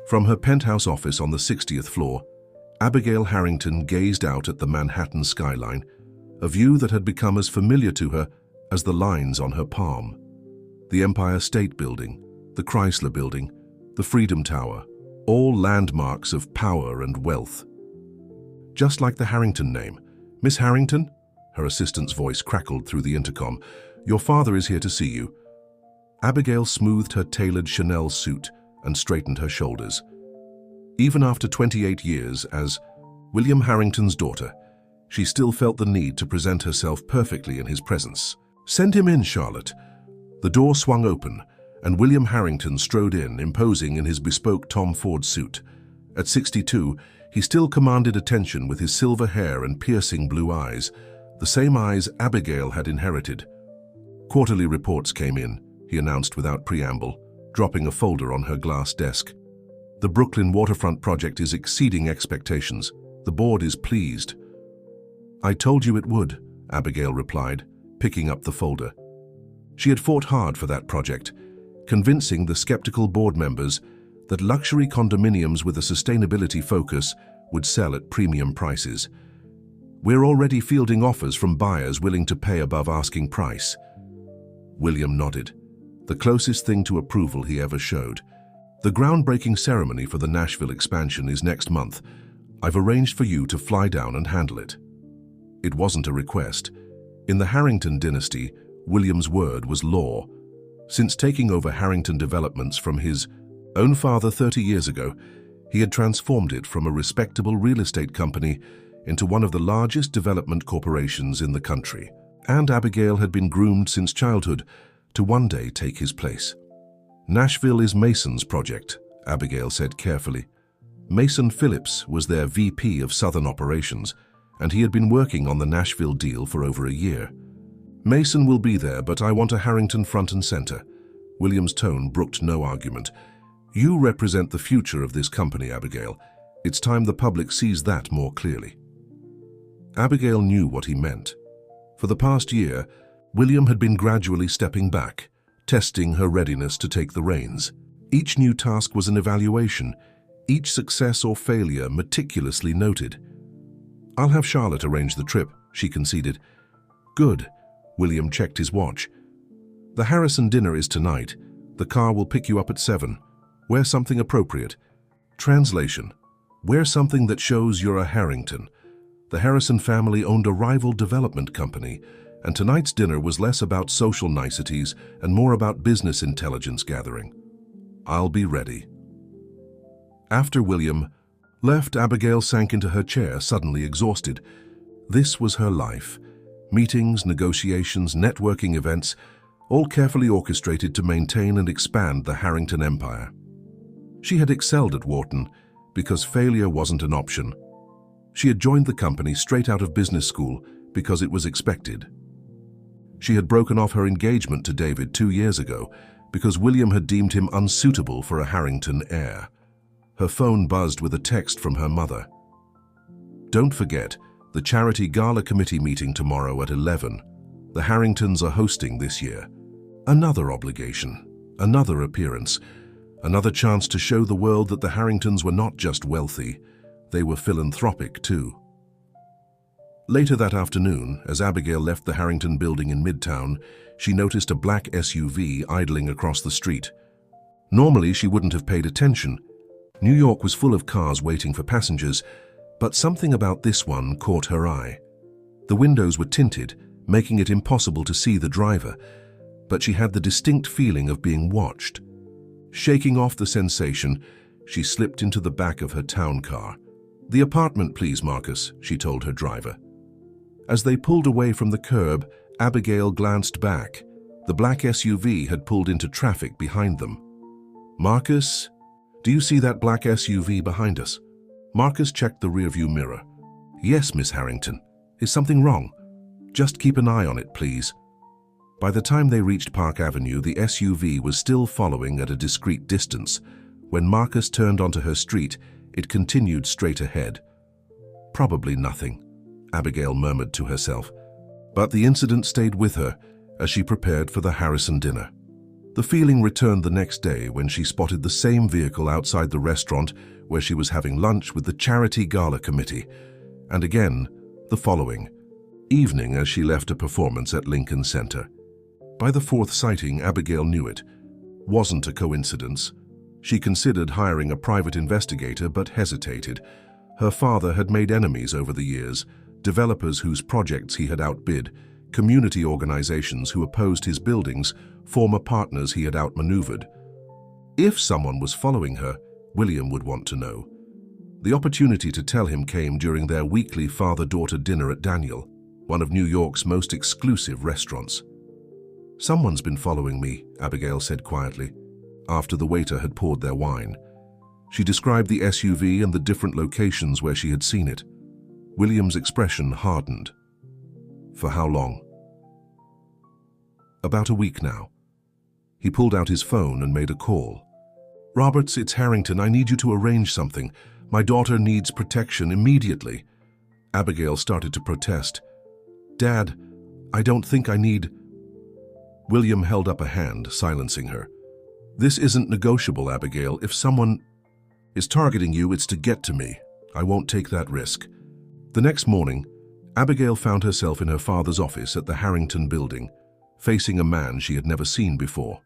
From her penthouse office on the 60th floor, Abigail Harrington gazed out at the Manhattan skyline, a view that had become as familiar to her as the lines on her palm. The Empire State Building, the Chrysler Building, the Freedom Tower, all landmarks of power and wealth. Just like the Harrington name. "Miss Harrington?" Her assistant's voice crackled through the intercom. "Your father is here to see you." Abigail smoothed her tailored Chanel suit and straightened her shoulders. Even after 28 years as William Harrington's daughter, she still felt the need to present herself perfectly in his presence. "Send him in, Charlotte." The door swung open, and William Harrington strode in, imposing in his bespoke Tom Ford suit. At 62, he still commanded attention with his silver hair and piercing blue eyes, the same eyes Abigail had inherited. "Quarterly reports came in," he announced without preamble, dropping a folder on her glass desk. "The Brooklyn waterfront project is exceeding expectations. The board is pleased." "I told you it would," Abigail replied, picking up the folder. She had fought hard for that project, convincing the skeptical board members that luxury condominiums with a sustainability focus would sell at premium prices. "We're already fielding offers from buyers willing to pay above asking price." William nodded, the closest thing to approval he ever showed. "The groundbreaking ceremony for the Nashville expansion is next month. I've arranged for you to fly down and handle it." It wasn't a request. In the Harrington dynasty, William's word was law. Since taking over Harrington Developments from his own father 30 years ago, he had transformed it from a respectable real estate company into one of the largest development corporations in the country. And Abigail had been groomed since childhood to one day take his place. "Nashville is Mason's project," Abigail said carefully. Mason Phillips was their VP of Southern Operations, and he had been working on the Nashville deal for over a year. "Mason will be there, but I want a Harrington front and center." William's tone brooked no argument. "You represent the future of this company, Abigail. It's time the public sees that more clearly." Abigail knew what he meant. For the past year, William had been gradually stepping back, testing her readiness to take the reins. Each new task was an evaluation, each success or failure meticulously noted. "I'll have Charlotte arrange the trip," she conceded. "Good." William checked his watch. "The Harrison dinner is tonight. The car will pick you up at 7. Wear something appropriate." Translation: wear something that shows you're a Harrington. The Harrison family owned a rival development company, and tonight's dinner was less about social niceties and more about business intelligence gathering. "I'll be ready." After William left, Abigail sank into her chair, suddenly exhausted. This was her life. Meetings, negotiations, networking events, all carefully orchestrated to maintain and expand the Harrington empire. She had excelled at Wharton because failure wasn't an option. She had joined the company straight out of business school because it was expected. She had broken off her engagement to David 2 years ago because William had deemed him unsuitable for a Harrington heir. Her phone buzzed with a text from her mother. "Don't forget, the charity gala committee meeting tomorrow at 11. The Harringtons are hosting this year." Another obligation, another appearance, another chance to show the world that the Harringtons were not just wealthy, they were philanthropic too. Later that afternoon, as Abigail left the Harrington building in Midtown, she noticed a black SUV idling across the street. Normally, she wouldn't have paid attention. New York was full of cars waiting for passengers, but something about this one caught her eye. The windows were tinted, making it impossible to see the driver, but she had the distinct feeling of being watched. Shaking off the sensation, she slipped into the back of her town car. "The apartment, please, Marcus," she told her driver. As they pulled away from the curb, Abigail glanced back. The black SUV had pulled into traffic behind them. "Marcus, do you see that black SUV behind us?" Marcus checked the rearview mirror. "Yes, Miss Harrington. Is something wrong? Just keep an eye on it, please." By the time they reached Park Avenue, the SUV was still following at a discreet distance. When Marcus turned onto her street, it continued straight ahead. "Probably nothing," Abigail murmured to herself. But the incident stayed with her as she prepared for the Harrison dinner. The feeling returned the next day when she spotted the same vehicle outside the restaurant where she was having lunch with the charity gala committee, and again the following evening as she left a performance at Lincoln Center. By the fourth sighting, Abigail knew it wasn't a coincidence. She considered hiring a private investigator but hesitated. Her father had made enemies over the years, developers whose projects he had outbid, community organizations who opposed his buildings, former partners he had outmaneuvered. If someone was following her, William would want to know. The opportunity to tell him came during their weekly father-daughter dinner at Daniel, one of New York's most exclusive restaurants. "Someone's been following me," Abigail said quietly, after the waiter had poured their wine. She described the SUV and the different locations where she had seen it. William's expression hardened. "For how long?" "About a week now." He pulled out his phone and made a call. "Roberts, it's Harrington. I need you to arrange something. My daughter needs protection immediately." Abigail started to protest. "Dad, I don't think I need—" William held up a hand, silencing her. "This isn't negotiable, Abigail. If someone is targeting you, it's to get to me. I won't take that risk." The next morning, Abigail found herself in her father's office at the Harrington building, facing a man she had never seen before.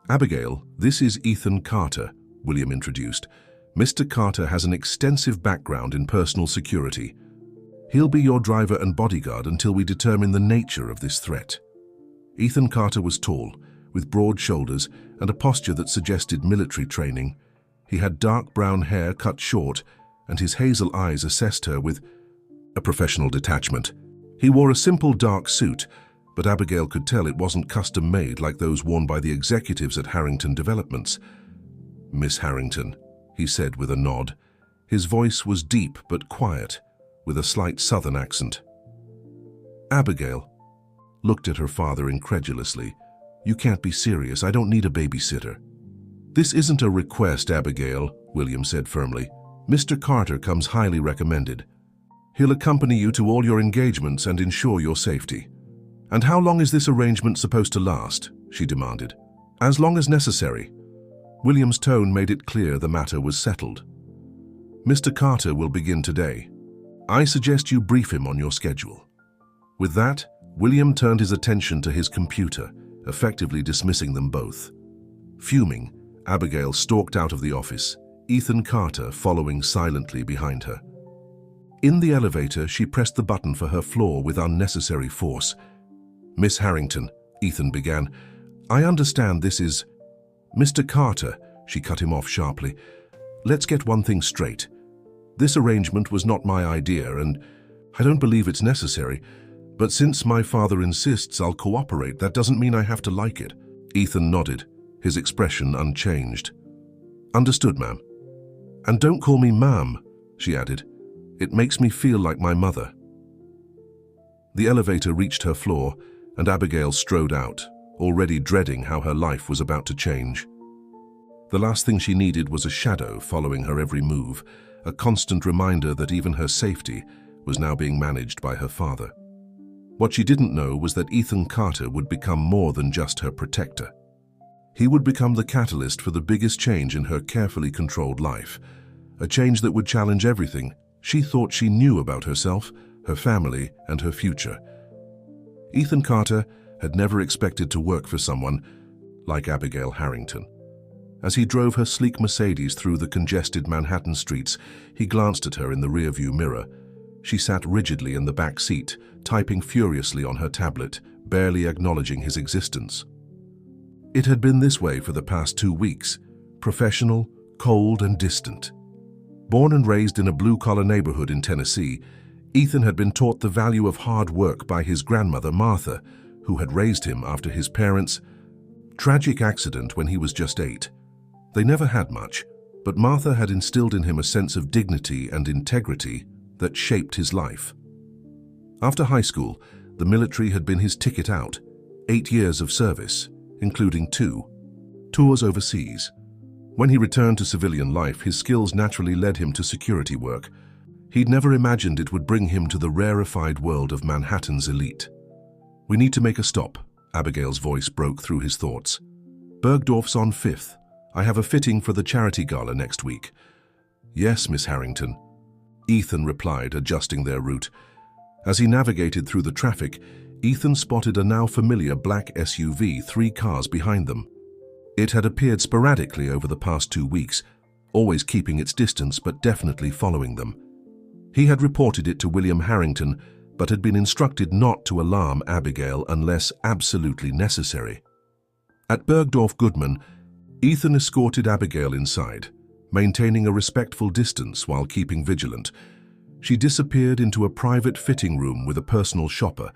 "Abigail, this is Ethan Carter," William introduced. "Mr. Carter has an extensive background in personal security. He'll be your driver and bodyguard until we determine the nature of this threat." Ethan Carter was tall, with broad shoulders and a posture that suggested military training. He had dark brown hair cut short, and his hazel eyes assessed her with a professional detachment. He wore a simple dark suit, but Abigail could tell it wasn't custom-made like those worn by the executives at Harrington Developments. "Miss Harrington," he said with a nod. His voice was deep but quiet, with a slight southern accent. Abigail looked at her father incredulously. "You can't be serious. I don't need a babysitter." "This isn't a request, Abigail," William said firmly. "Mr. Carter comes highly recommended. He'll accompany you to all your engagements and ensure your safety." "And how long is this arrangement supposed to last?" she demanded. "As long as necessary." William's tone made it clear the matter was settled. "Mr. Carter will begin today. I suggest you brief him on your schedule." With that, William turned his attention to his computer, effectively dismissing them both. Fuming, Abigail stalked out of the office, Ethan Carter following silently behind her. In the elevator, she pressed the button for her floor with unnecessary force. "Miss Harrington," Ethan began, "I understand this is—" "Mr. Carter," she cut him off sharply. "Let's get one thing straight. This arrangement was not my idea, and I don't believe it's necessary. But since my father insists I'll cooperate, that doesn't mean I have to like it." Ethan nodded, his expression unchanged. "Understood, ma'am." "And don't call me ma'am," she added. "It makes me feel like my mother." The elevator reached her floor, and Abigail strode out, already dreading how her life was about to change. The last thing she needed was a shadow following her every move, a constant reminder that even her safety was now being managed by her father. What she didn't know was that Ethan Carter would become more than just her protector. He would become the catalyst for the biggest change in her carefully controlled life, a change that would challenge everything she thought she knew about herself, her family, and her future. Ethan Carter had never expected to work for someone like Abigail Harrington. As he drove her sleek Mercedes through the congested Manhattan streets, he glanced at her in the rearview mirror. She sat rigidly in the back seat, typing furiously on her tablet, barely acknowledging his existence. It had been this way for the past 2 weeks, professional, cold, and distant. Born and raised in a blue-collar neighborhood in Tennessee, Ethan had been taught the value of hard work by his grandmother, Martha, who had raised him after his parents' tragic accident when he was just 8. They never had much, but Martha had instilled in him a sense of dignity and integrity that shaped his life. After high school, the military had been his ticket out, 8 years of service, including 2 tours overseas. When he returned to civilian life, his skills naturally led him to security work. He'd never imagined it would bring him to the rarefied world of Manhattan's elite. "We need to make a stop," Abigail's voice broke through his thoughts. Bergdorf's on 5th. I have a fitting for the charity gala next week. Yes, Miss Harrington. Ethan replied, adjusting their route. As he navigated through the traffic, Ethan spotted a now familiar black SUV 3 cars behind them. It had appeared sporadically over the past 2 weeks, always keeping its distance but definitely following them. He had reported it to William Harrington, but had been instructed not to alarm Abigail unless absolutely necessary. At Bergdorf Goodman, Ethan escorted Abigail inside, maintaining a respectful distance while keeping vigilant. She disappeared into a private fitting room with a personal shopper,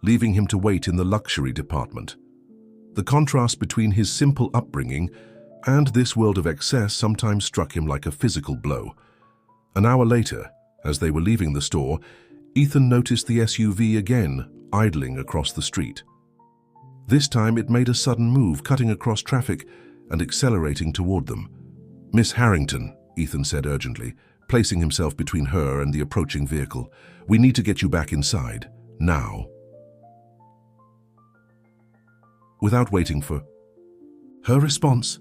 leaving him to wait in the luxury department. The contrast between his simple upbringing and this world of excess sometimes struck him like a physical blow. An hour later, as they were leaving the store, Ethan noticed the SUV again, idling across the street. This time it made a sudden move, cutting across traffic and accelerating toward them. Miss Harrington, Ethan said urgently, placing himself between her and the approaching vehicle. We need to get you back inside, now. Without waiting for her response,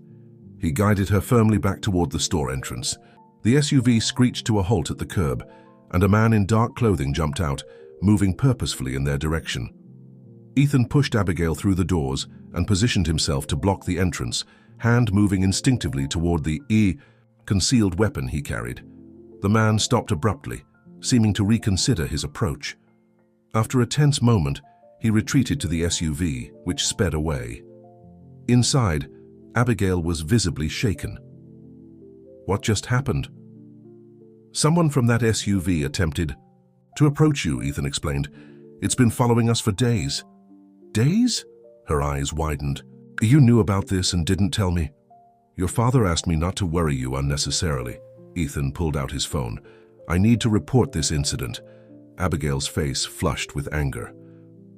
he guided her firmly back toward the store entrance. The SUV screeched to a halt at the curb, and a man in dark clothing jumped out, moving purposefully in their direction. Ethan pushed Abigail through the doors and positioned himself to block the entrance, hand moving instinctively toward the concealed weapon he carried. The man stopped abruptly, seeming to reconsider his approach. After a tense moment, he retreated to the SUV, which sped away. Inside, Abigail was visibly shaken. What just happened? Someone from that SUV attempted to approach you, Ethan explained. It's been following us for days. Days? Her eyes widened. You knew about this and didn't tell me. Your father asked me not to worry you unnecessarily. Ethan pulled out his phone. I need to report this incident. Abigail's face flushed with anger.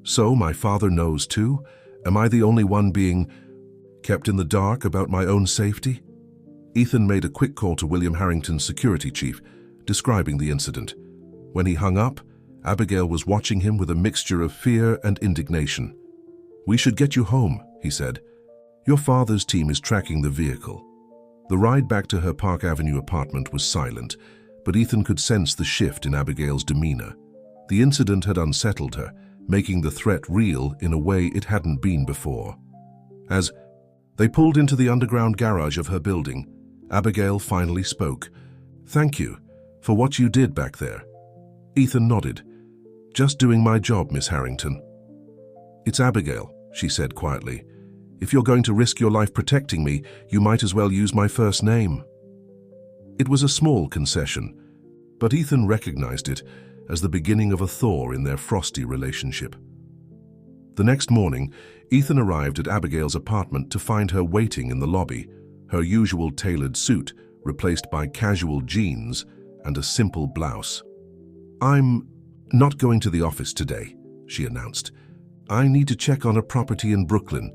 So my father knows too? Am I the only one being kept in the dark about my own safety? Ethan made a quick call to William Harrington's security chief, describing the incident. When he hung up, Abigail was watching him with a mixture of fear and indignation. We should get you home, he said. Your father's team is tracking the vehicle. The ride back to her Park Avenue apartment was silent, but Ethan could sense the shift in Abigail's demeanor. The incident had unsettled her, making the threat real in a way it hadn't been before. As they pulled into the underground garage of her building, Abigail finally spoke. Thank you for what you did back there. Ethan nodded. Just doing my job, Miss Harrington. It's Abigail, she said quietly. If you're going to risk your life protecting me, you might as well use my first name. It was a small concession, but Ethan recognized it as the beginning of a thaw in their frosty relationship. The next morning, Ethan arrived at Abigail's apartment to find her waiting in the lobby, her usual tailored suit replaced by casual jeans and a simple blouse. I'm not going to the office today, she announced. I need to check on a property in Brooklyn.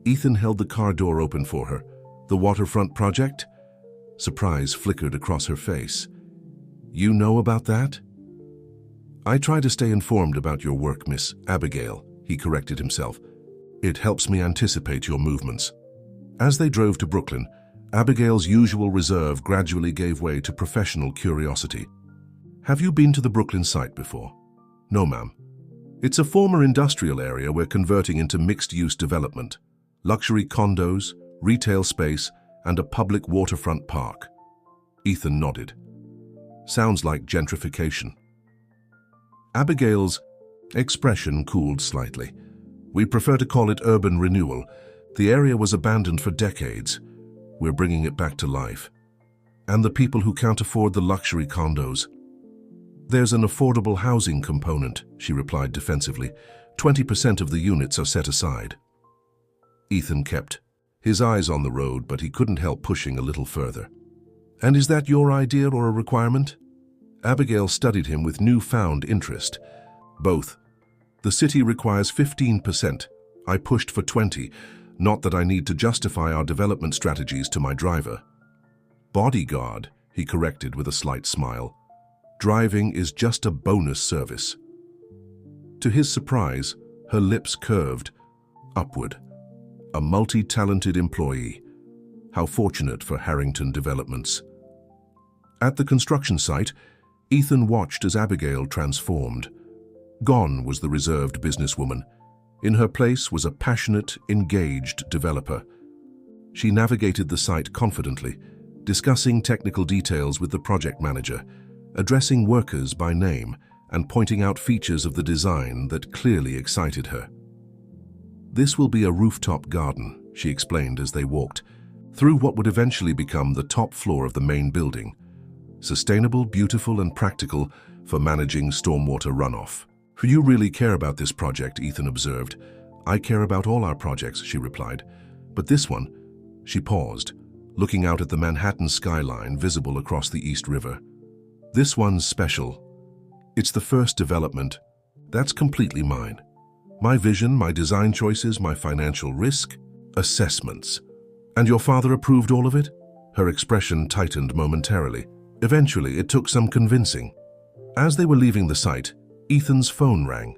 Ethan held the car door open for her. The waterfront project? Surprise flickered across her face. You know about that? I try to stay informed about your work, Miss Abigail, he corrected himself. It helps me anticipate your movements. As they drove to Brooklyn, Abigail's usual reserve gradually gave way to professional curiosity. Have you been to the Brooklyn site before? No, ma'am. It's a former industrial area we're converting into mixed-use development. Luxury condos, retail space, and a public waterfront park. Ethan nodded. Sounds like gentrification. Abigail's expression cooled slightly. We prefer to call it urban renewal. The area was abandoned for decades. We're bringing it back to life. And the people who can't afford the luxury condos. There's an affordable housing component, she replied defensively. 20% of the units are set aside. Ethan kept his eyes on the road, but he couldn't help pushing a little further. And is that your idea or a requirement? Abigail studied him with newfound interest. Both. The city requires 15%. I pushed for 20. Not that I need to justify our development strategies to my driver. Bodyguard, he corrected with a slight smile. Driving is just a bonus service. To his surprise, her lips curved. upward. A multi-talented employee. How fortunate for Harrington Developments. At the construction site, Ethan watched as Abigail transformed. Gone was the reserved businesswoman. In her place was a passionate, engaged developer. She navigated the site confidently, discussing technical details with the project manager, addressing workers by name, and pointing out features of the design that clearly excited her. "This will be a rooftop garden," she explained as they walked, through what would eventually become the top floor of the main building. Sustainable, beautiful, and practical for managing stormwater runoff. "You really care about this project," Ethan observed. "I care about all our projects," she replied. "But this one," she paused, looking out at the Manhattan skyline visible across the East River. "This one's special. It's the first development. That's completely mine. My vision, my design choices, my financial risk, assessments. And your father approved all of it?" Her expression tightened momentarily. Eventually, it took some convincing. As they were leaving the site, Ethan's phone rang.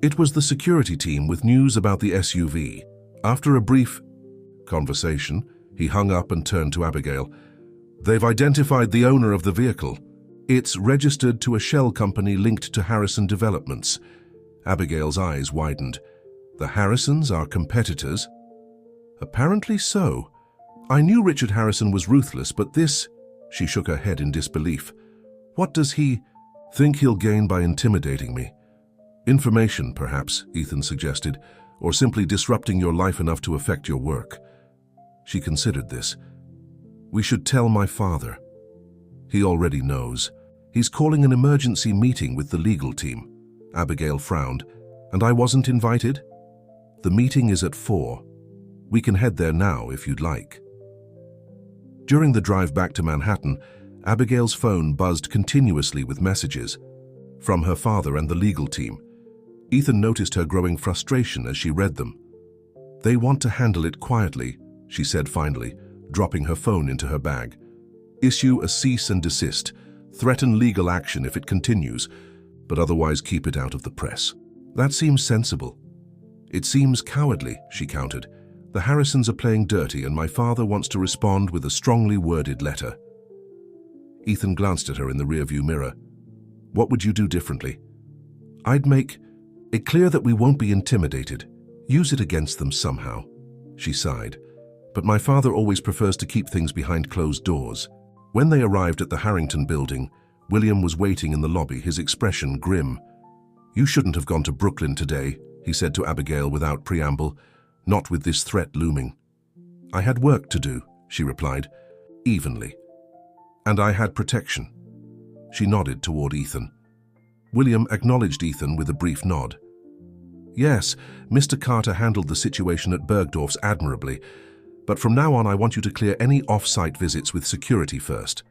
It was the security team with news about the SUV. After a brief conversation, he hung up and turned to Abigail. "They've identified the owner of the vehicle. It's registered to a shell company linked to Harrison Developments." Abigail's eyes widened. "The Harrisons are competitors?" "Apparently so. I knew Richard Harrison was ruthless, but this..." She shook her head in disbelief. "What does he think he'll gain by intimidating me?" "Information, perhaps," Ethan suggested, "or simply disrupting your life enough to affect your work." She considered this. "We should tell my father." "He already knows. He's calling an emergency meeting with the legal team." Abigail frowned. "And I wasn't invited?" "The meeting is at 4. We can head there now if you'd like." During the drive back to Manhattan, Abigail's phone buzzed continuously with messages from her father and the legal team. Ethan noticed her growing frustration as she read them. "They want to handle it quietly," she said finally, dropping her phone into her bag. "Issue a cease and desist, threaten legal action if it continues, but otherwise keep it out of the press." "That seems sensible." "It seems cowardly," she countered. "The Harrisons are playing dirty and my father wants to respond with a strongly worded letter." Ethan glanced at her in the rearview mirror. "What would you do differently?" "I'd make it clear that we won't be intimidated. Use it against them somehow." She sighed. "But my father always prefers to keep things behind closed doors." When they arrived at the Harrington building, William was waiting in the lobby, his expression grim. "You shouldn't have gone to Brooklyn today," he said to Abigail without preamble, "not with this threat looming." "I had work to do," she replied, evenly. "And I had protection." She nodded toward Ethan. William acknowledged Ethan with a brief nod. "Yes, Mr. Carter handled the situation at Bergdorf's admirably, but from now on I want you to clear any off-site visits with security first."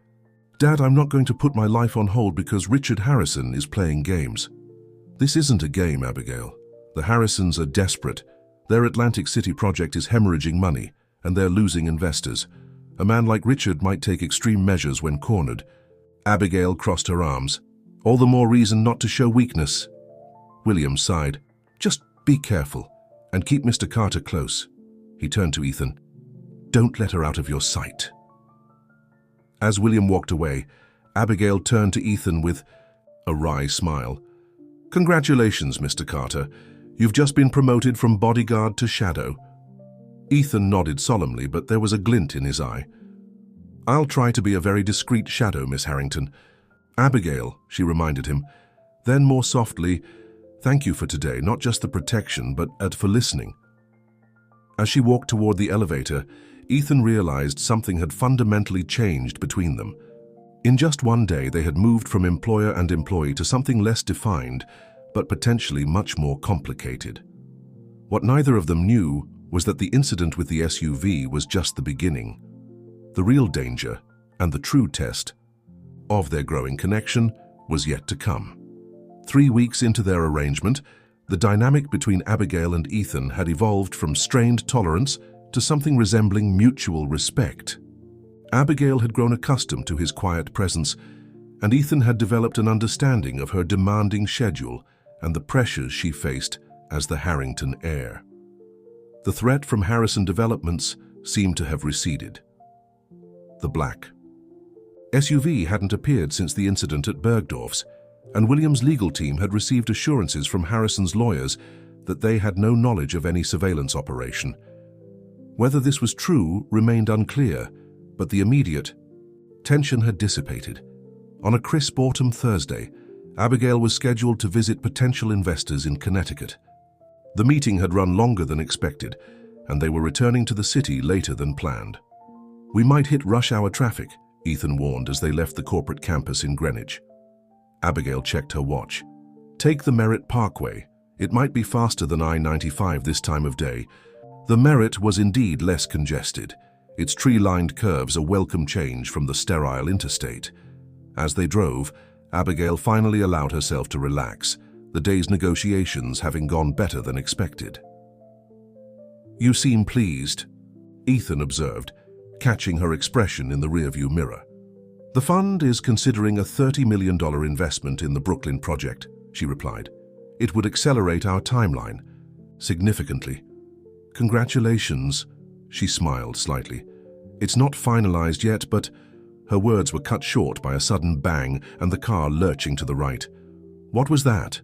"Dad, I'm not going to put my life on hold because Richard Harrison is playing games." "This isn't a game, Abigail. The Harrisons are desperate. Their Atlantic City project is hemorrhaging money, and they're losing investors. A man like Richard might take extreme measures when cornered." Abigail crossed her arms. "All the more reason not to show weakness." William sighed. "Just be careful, and keep Mr. Carter close." He turned to Ethan. "Don't let her out of your sight." As William walked away, Abigail turned to Ethan with a wry smile. "Congratulations, Mr. Carter. You've just been promoted from bodyguard to shadow." Ethan nodded solemnly, but there was a glint in his eye. "I'll try to be a very discreet shadow, Miss Harrington." "Abigail," she reminded him. Then more softly, "Thank you for today, not just the protection, but for listening." As she walked toward the elevator, Ethan realized something had fundamentally changed between them. In just one day, they had moved from employer and employee to something less defined, but potentially much more complicated. What neither of them knew was that the incident with the SUV was just the beginning. The real danger, and the true test, of their growing connection was yet to come. 3 weeks into their arrangement, the dynamic between Abigail and Ethan had evolved from strained tolerance to something resembling mutual respect. Abigail had grown accustomed to his quiet presence, and Ethan had developed an understanding of her demanding schedule and the pressures she faced as the Harrington heir. The threat from Harrison Developments seemed to have receded. The black SUV hadn't appeared since the incident at Bergdorf's, and William's legal team had received assurances from Harrison's lawyers that they had no knowledge of any surveillance operation. Whether this was true remained unclear, but the immediate tension had dissipated. On a crisp autumn Thursday, Abigail was scheduled to visit potential investors in Connecticut. The meeting had run longer than expected, and they were returning to the city later than planned. "We might hit rush hour traffic," Ethan warned as they left the corporate campus in Greenwich. Abigail checked her watch. "Take the Merritt Parkway. It might be faster than I-95 this time of day." The Merritt was indeed less congested, its tree-lined curves a welcome change from the sterile interstate. As they drove, Abigail finally allowed herself to relax, the day's negotiations having gone better than expected. "You seem pleased," Ethan observed, catching her expression in the rearview mirror. "The fund is considering a $30 million investment in the Brooklyn project," she replied. "It would accelerate our timeline significantly." "Congratulations," she smiled slightly. "It's not finalized yet, but—" Her words were cut short by a sudden bang and the car lurching to the right. "What was that?"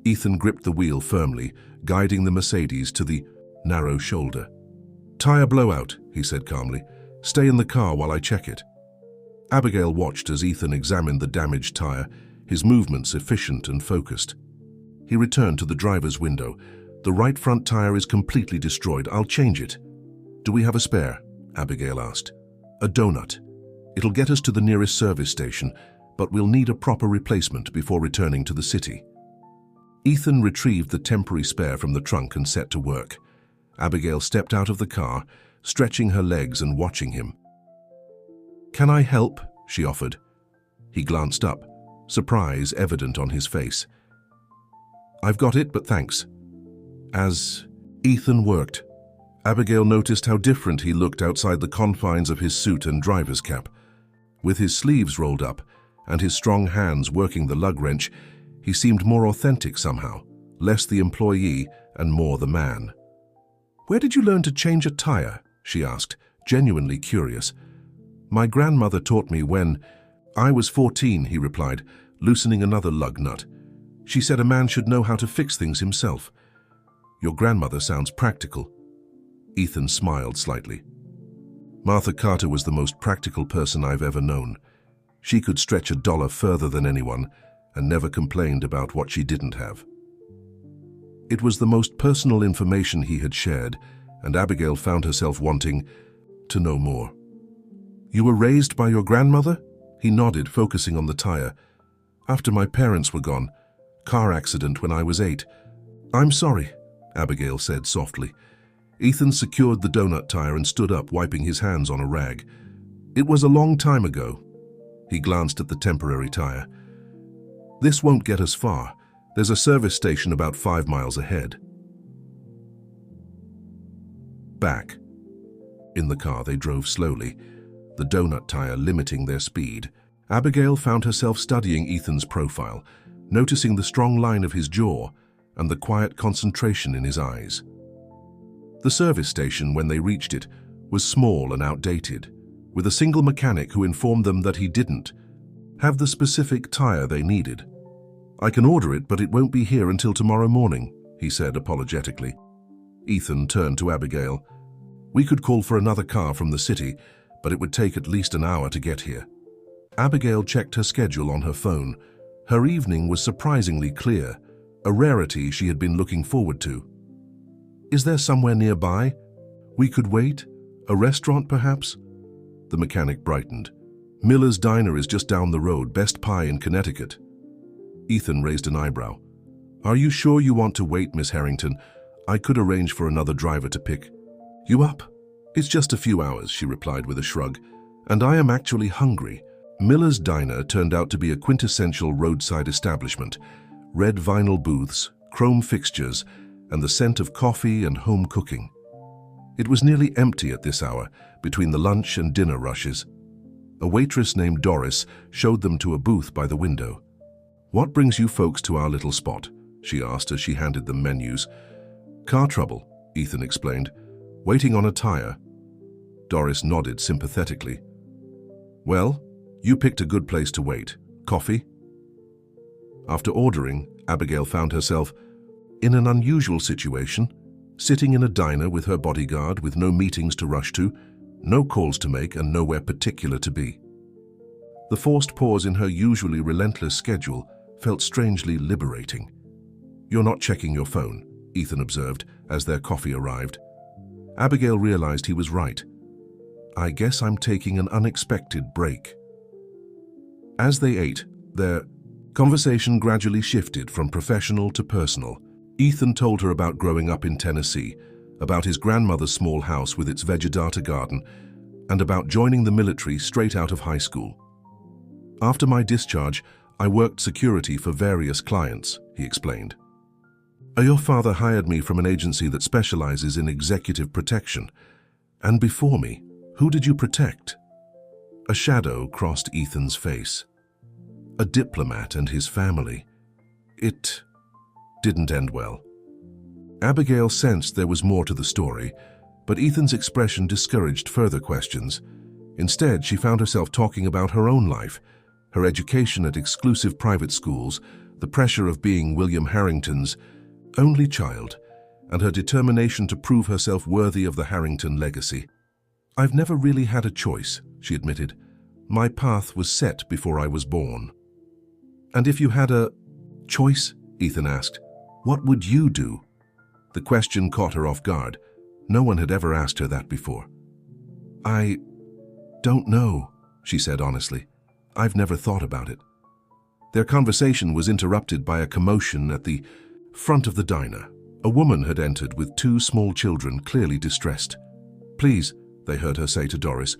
Ethan gripped the wheel firmly, guiding the Mercedes to the narrow shoulder. "Tire blowout," he said calmly. "Stay in the car while I check it." Abigail watched as Ethan examined the damaged tire, his movements efficient and focused. He returned to the driver's window. "The right front tire is completely destroyed. I'll change it." "Do we have a spare?" Abigail asked. "A donut. It'll get us to the nearest service station, but we'll need a proper replacement before returning to the city." Ethan retrieved the temporary spare from the trunk and set to work. Abigail stepped out of the car, stretching her legs and watching him. "Can I help?" she offered. He glanced up, surprise evident on his face. "I've got it, but thanks." As Ethan worked, Abigail noticed how different he looked outside the confines of his suit and driver's cap. With his sleeves rolled up and his strong hands working the lug wrench, he seemed more authentic somehow, less the employee and more the man. "Where did you learn to change a tire?" she asked, genuinely curious. "My grandmother taught me when I was 14, he replied, loosening another lug nut. "She said a man should know how to fix things himself." "Your grandmother sounds practical." Ethan smiled slightly. "Martha Carter was the most practical person I've ever known. She could stretch a dollar further than anyone and never complained about what she didn't have." It was the most personal information he had shared, and Abigail found herself wanting to know more. "You were raised by your grandmother?" He nodded, focusing on the tire. "After my parents were gone. Car accident when I was 8. "I'm sorry," Abigail said softly. Ethan secured the donut tire and stood up, wiping his hands on a rag. "It was a long time ago." He glanced at the temporary tire. "This won't get us far. There's a service station about 5 miles ahead." Back. In the car, they drove slowly, the donut tire limiting their speed. Abigail found herself studying Ethan's profile, noticing the strong line of his jaw and the quiet concentration in his eyes. The service station, when they reached it, was small and outdated, with a single mechanic who informed them that he didn't have the specific tire they needed. "I can order it, but it won't be here until tomorrow morning," he said apologetically. Ethan turned to Abigail. "We could call for another car from the city, but it would take at least an hour to get here." Abigail checked her schedule on her phone. Her evening was surprisingly clear, a rarity she had been looking forward to. "Is there somewhere nearby? We could wait? A restaurant, perhaps?" The mechanic brightened. "Miller's Diner is just down the road, best pie in Connecticut." Ethan raised an eyebrow. "Are you sure you want to wait, Miss Harrington? I could arrange for another driver to pick you up." "It's just a few hours," she replied with a shrug. "And I am actually hungry." Miller's Diner turned out to be a quintessential roadside establishment. Red vinyl booths, chrome fixtures, and the scent of coffee and home cooking. It was nearly empty at this hour, between the lunch and dinner rushes. A waitress named Doris showed them to a booth by the window. "What brings you folks to our little spot?" she asked as she handed them menus. "Car trouble," Ethan explained. Waiting on a tire. Doris nodded sympathetically. Well, you picked a good place to wait. Coffee? After ordering, Abigail found herself in an unusual situation, sitting in a diner with her bodyguard with no meetings to rush to, no calls to make, and nowhere particular to be. The forced pause in her usually relentless schedule felt strangely liberating. You're not checking your phone, Ethan observed as their coffee arrived. Abigail realized he was right. I guess I'm taking an unexpected break. As they ate, their conversation gradually shifted from professional to personal. Ethan told her about growing up in Tennessee, about his grandmother's small house with its vegetative garden, and about joining the military straight out of high school. After my discharge, I worked security for various clients, he explained. Your father hired me from an agency that specializes in executive protection. And before me, who did you protect? A shadow crossed Ethan's face. A diplomat and his family. It didn't end well. Abigail sensed there was more to the story, but Ethan's expression discouraged further questions. Instead, she found herself talking about her own life, her education at exclusive private schools, the pressure of being William Harrington's only child, and her determination to prove herself worthy of the Harrington legacy. I've never really had a choice, she admitted. My path was set before I was born. And if you had a choice, Ethan asked, what would you do? The question caught her off guard. No one had ever asked her that before. I don't know, she said honestly. I've never thought about it. Their conversation was interrupted by a commotion at the front of the diner. A woman had entered with two small children, clearly distressed. Please, they heard her say to Doris,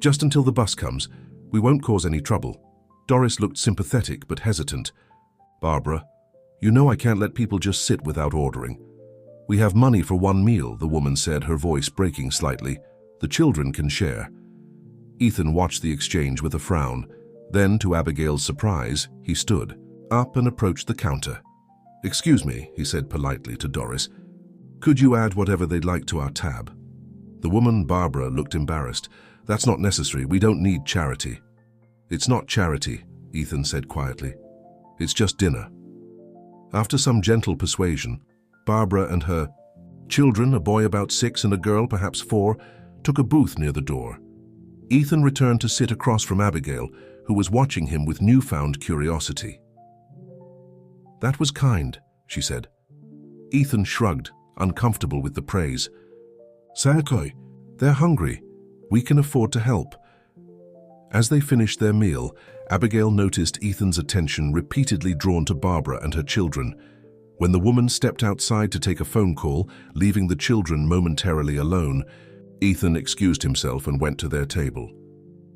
just until the bus comes. We won't cause any trouble. Doris looked sympathetic but hesitant. Barbara, you know I can't let people just sit without ordering. We have money for one meal, the woman said, her voice breaking slightly. The children can share. Ethan watched the exchange with a frown. Then, to Abigail's surprise, he stood up and approached the counter. Excuse me, he said politely to Doris. Could you add whatever they'd like to our tab? The woman, Barbara, looked embarrassed. That's not necessary. We don't need charity. It's not charity, Ethan said quietly. It's just dinner. After some gentle persuasion, Barbara and her children, a boy about 6 and a girl perhaps 4, took a booth near the door. Ethan returned to sit across from Abigail, who was watching him with newfound curiosity. That was kind, she said. Ethan shrugged, uncomfortable with the praise. Sakoi, they're hungry. We can afford to help. As they finished their meal, Abigail noticed Ethan's attention repeatedly drawn to Barbara and her children. When the woman stepped outside to take a phone call, leaving the children momentarily alone, Ethan excused himself and went to their table.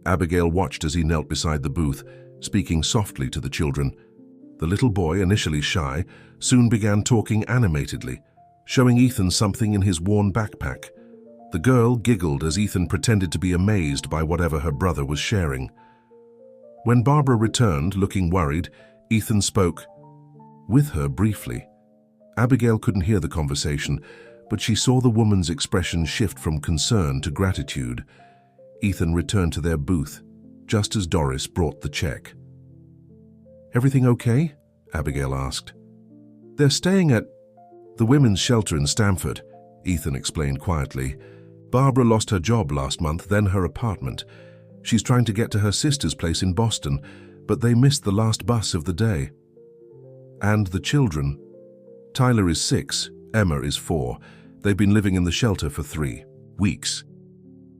Abigail watched as he knelt beside the booth, speaking softly to the children. The little boy, initially shy, soon began talking animatedly, showing Ethan something in his worn backpack. The girl giggled as Ethan pretended to be amazed by whatever her brother was sharing. When Barbara returned, looking worried, Ethan spoke with her briefly. Abigail couldn't hear the conversation, but she saw the woman's expression shift from concern to gratitude. Ethan returned to their booth, just as Doris brought the check. Everything okay? Abigail asked. They're staying at the women's shelter in Stamford, Ethan explained quietly. Barbara lost her job last month, then her apartment. She's trying to get to her sister's place in Boston, but they missed the last bus of the day. And the children. Tyler is 6, Emma is 4. They've been living in the shelter for 3 weeks.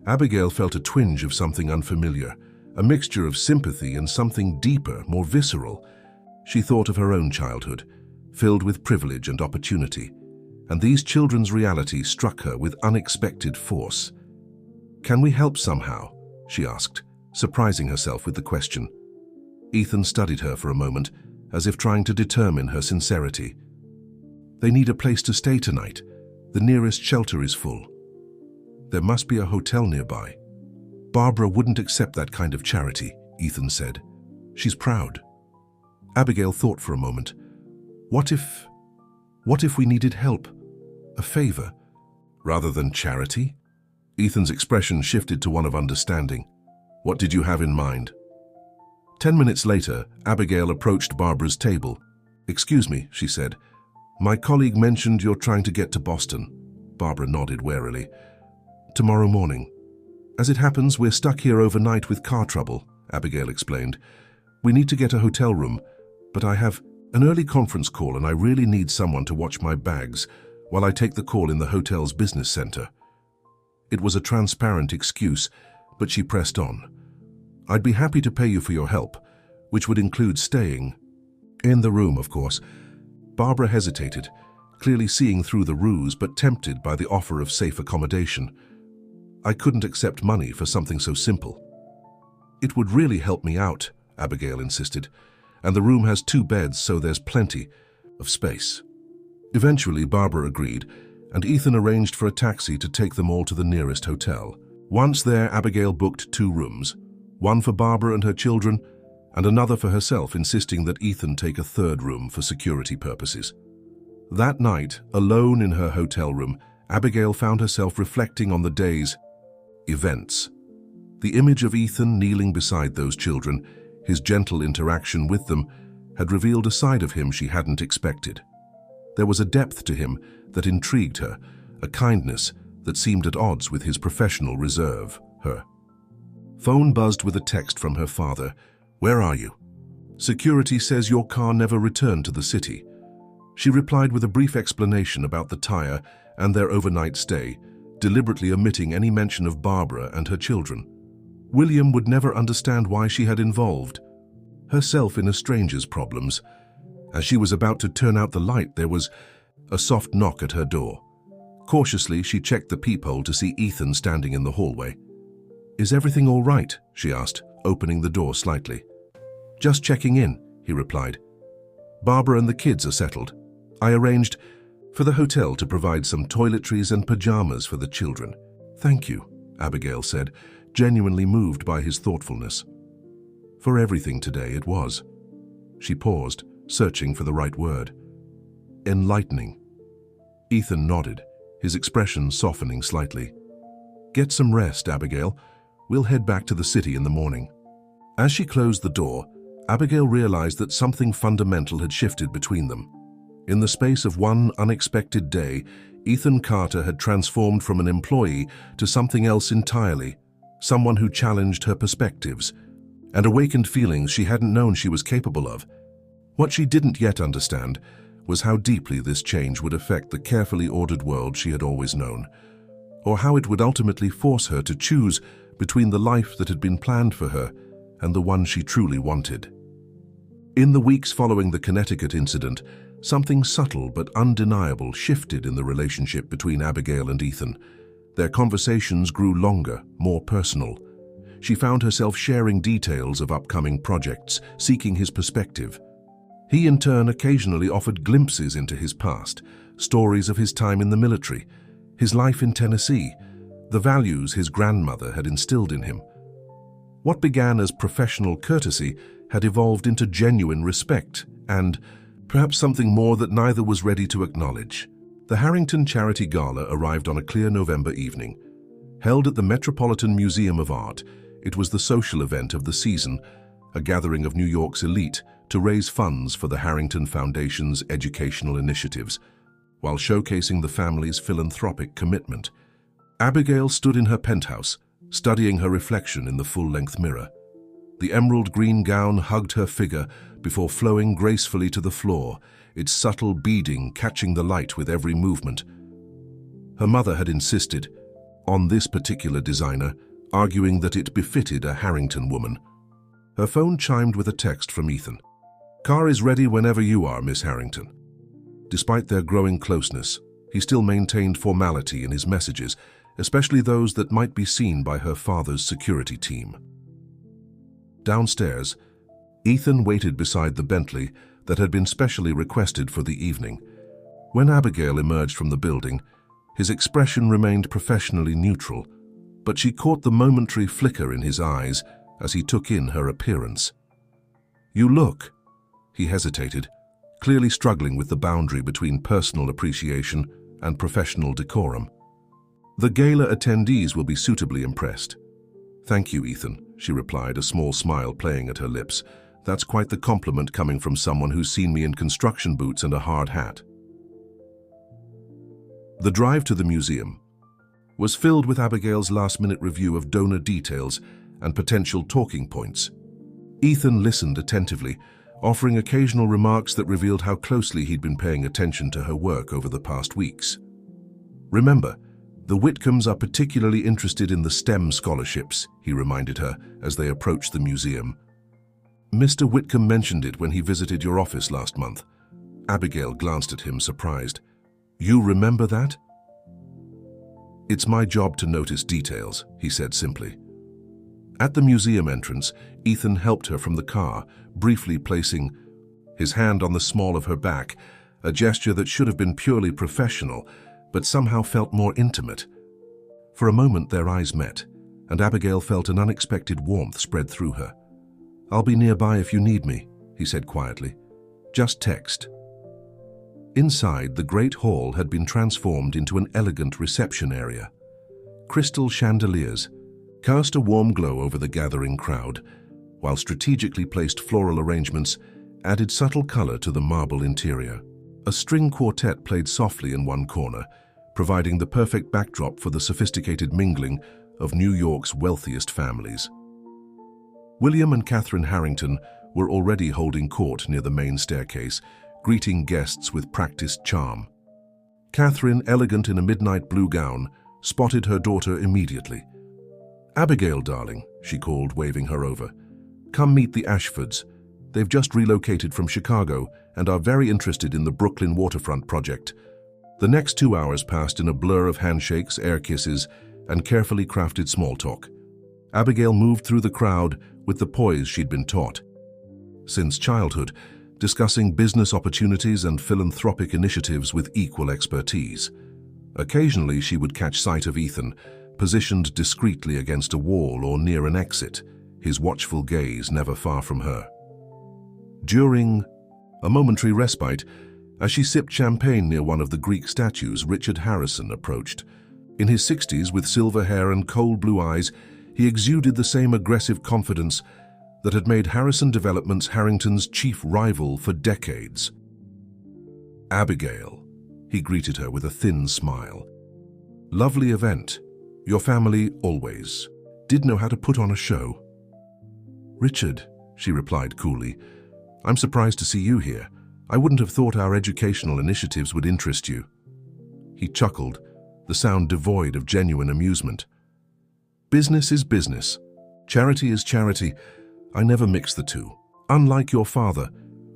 Abigail felt a twinge of something unfamiliar, a mixture of sympathy and something deeper, more visceral. She thought of her own childhood, filled with privilege and opportunity, and these children's reality struck her with unexpected force. Can we help somehow? She asked, surprising herself with the question. Ethan studied her for a moment, as if trying to determine her sincerity. They need a place to stay tonight. The nearest shelter is full. There must be a hotel nearby. Barbara wouldn't accept that kind of charity, Ethan said. She's proud. Abigail thought for a moment. What if we needed help? A favor? Rather than charity? Ethan's expression shifted to one of understanding. What did you have in mind? 10 minutes later, Abigail approached Barbara's table. "Excuse me," she said. "My colleague mentioned you're trying to get to Boston." Barbara nodded warily. "Tomorrow morning." "As it happens, we're stuck here overnight with car trouble," Abigail explained. "We need to get a hotel room, but I have an early conference call and I really need someone to watch my bags while I take the call in the hotel's business center." It was a transparent excuse, but she pressed on. "I'd be happy to pay you for your help, which would include staying in the room, of course." Barbara hesitated, clearly seeing through the ruse but tempted by the offer of safe accommodation. "I couldn't accept money for something so simple." "It would really help me out," Abigail insisted, "and the room has 2 beds, so there's plenty of space." Eventually, Barbara agreed, and Ethan arranged for a taxi to take them all to the nearest hotel. Once there, Abigail booked 2 rooms, one for Barbara and her children, and another for herself, insisting that Ethan take a 3rd room for security purposes. That night, alone in her hotel room, Abigail found herself reflecting on the day's events. The image of Ethan kneeling beside those children, his gentle interaction with them, had revealed a side of him she hadn't expected. There was a depth to him that intrigued her, a kindness that seemed at odds with his professional reserve. Her phone buzzed with a text from her father. "Where are you?" "Security says your car never returned to the city." She replied with a brief explanation about the tire and their overnight stay, deliberately omitting any mention of Barbara and her children. William would never understand why she had involved herself in a stranger's problems. As she was about to turn out the light, there was a soft knock at her door. Cautiously, she checked the peephole to see Ethan standing in the hallway. "Is everything all right?" she asked, opening the door slightly. "Just checking in," he replied. "Barbara and the kids are settled. I arranged for the hotel to provide some toiletries and pajamas for the children." "Thank you," Abigail said, genuinely moved by his thoughtfulness. For everything today it was. She paused, searching for the right word. "Enlightening." Ethan nodded, his expression softening slightly. "Get some rest, Abigail. We'll head back to the city in the morning." As she closed the door, Abigail realized that something fundamental had shifted between them. In the space of one unexpected day, Ethan Carter had transformed from an employee to something else entirely, someone who challenged her perspectives and awakened feelings she hadn't known she was capable of. What she didn't yet understand was how deeply this change would affect the carefully ordered world she had always known, or how it would ultimately force her to choose between the life that had been planned for her and the one she truly wanted. In the weeks following the Connecticut incident, something subtle but undeniable shifted in the relationship between Abigail and Ethan. Their conversations grew longer, more personal. She found herself sharing details of upcoming projects, seeking his perspective. He in turn occasionally offered glimpses into his past, stories of his time in the military, his life in Tennessee, the values his grandmother had instilled in him. What began as professional courtesy had evolved into genuine respect and, perhaps something more that neither was ready to acknowledge. The Harrington Charity Gala arrived on a clear November evening. Held at the Metropolitan Museum of Art, it was the social event of the season, a gathering of New York's elite to raise funds for the Harrington Foundation's educational initiatives, while showcasing the family's philanthropic commitment. Abigail stood in her penthouse, studying her reflection in the full-length mirror. The emerald green gown hugged her figure before flowing gracefully to the floor, its subtle beading catching the light with every movement. Her mother had insisted on this particular designer, arguing that it befitted a Harrington woman. Her phone chimed with a text from Ethan. "Car is ready whenever you are, Miss Harrington." Despite their growing closeness, he still maintained formality in his messages, especially those that might be seen by her father's security team. Downstairs, Ethan waited beside the Bentley that had been specially requested for the evening. When Abigail emerged from the building, his expression remained professionally neutral, but she caught the momentary flicker in his eyes as he took in her appearance. "You look," he hesitated, clearly struggling with the boundary between personal appreciation and professional decorum. The gala attendees will be suitably impressed. Thank you, Ethan, she replied, a small smile playing at her lips. That's quite the compliment coming from someone who's seen me in construction boots and a hard hat. The drive to the museum was filled with Abigail's last-minute review of donor details and potential talking points. Ethan listened attentively, offering occasional remarks that revealed how closely he'd been paying attention to her work over the past weeks. Remember, the Whitcombs are particularly interested in the STEM scholarships, he reminded her as they approached the museum. Mr. Whitcomb mentioned it when he visited your office last month. Abigail glanced at him, surprised. You remember that? It's my job to notice details, he said simply. At the museum entrance, Ethan helped her from the car, briefly placing his hand on the small of her back, a gesture that should have been purely professional, but somehow felt more intimate. For a moment their eyes met, and Abigail felt an unexpected warmth spread through her. I'll be nearby if you need me, he said quietly. Just text. Inside, the great hall had been transformed into an elegant reception area. Crystal chandeliers cast a warm glow over the gathering crowd, while strategically placed floral arrangements added subtle color to the marble interior. A string quartet played softly in one corner, providing the perfect backdrop for the sophisticated mingling of New York's wealthiest families. William and Catherine Harrington were already holding court near the main staircase, greeting guests with practiced charm. Catherine, elegant in a midnight blue gown, spotted her daughter immediately. Abigail, darling, she called, waving her over. Come meet the Ashfords. They've just relocated from Chicago and are very interested in the Brooklyn waterfront project. The next 2 hours passed in a blur of handshakes, air kisses, and carefully crafted small talk. Abigail moved through the crowd with the poise she'd been taught. Since childhood, discussing business opportunities and philanthropic initiatives with equal expertise. Occasionally, she would catch sight of Ethan, positioned discreetly against a wall or near an exit, his watchful gaze never far from her. During a momentary respite, as she sipped champagne near one of the Greek statues, Richard Harrison approached. In his 60s, with silver hair and cold blue eyes, he exuded the same aggressive confidence that had made Harrison Developments Harrington's chief rival for decades. Abigail, he greeted her with a thin smile. Lovely event. Your family always did know how to put on a show. Richard, she replied coolly, I'm surprised to see you here. I wouldn't have thought our educational initiatives would interest you. He chuckled, the sound devoid of genuine amusement. Business is business. Charity is charity. I never mix the two. Unlike your father,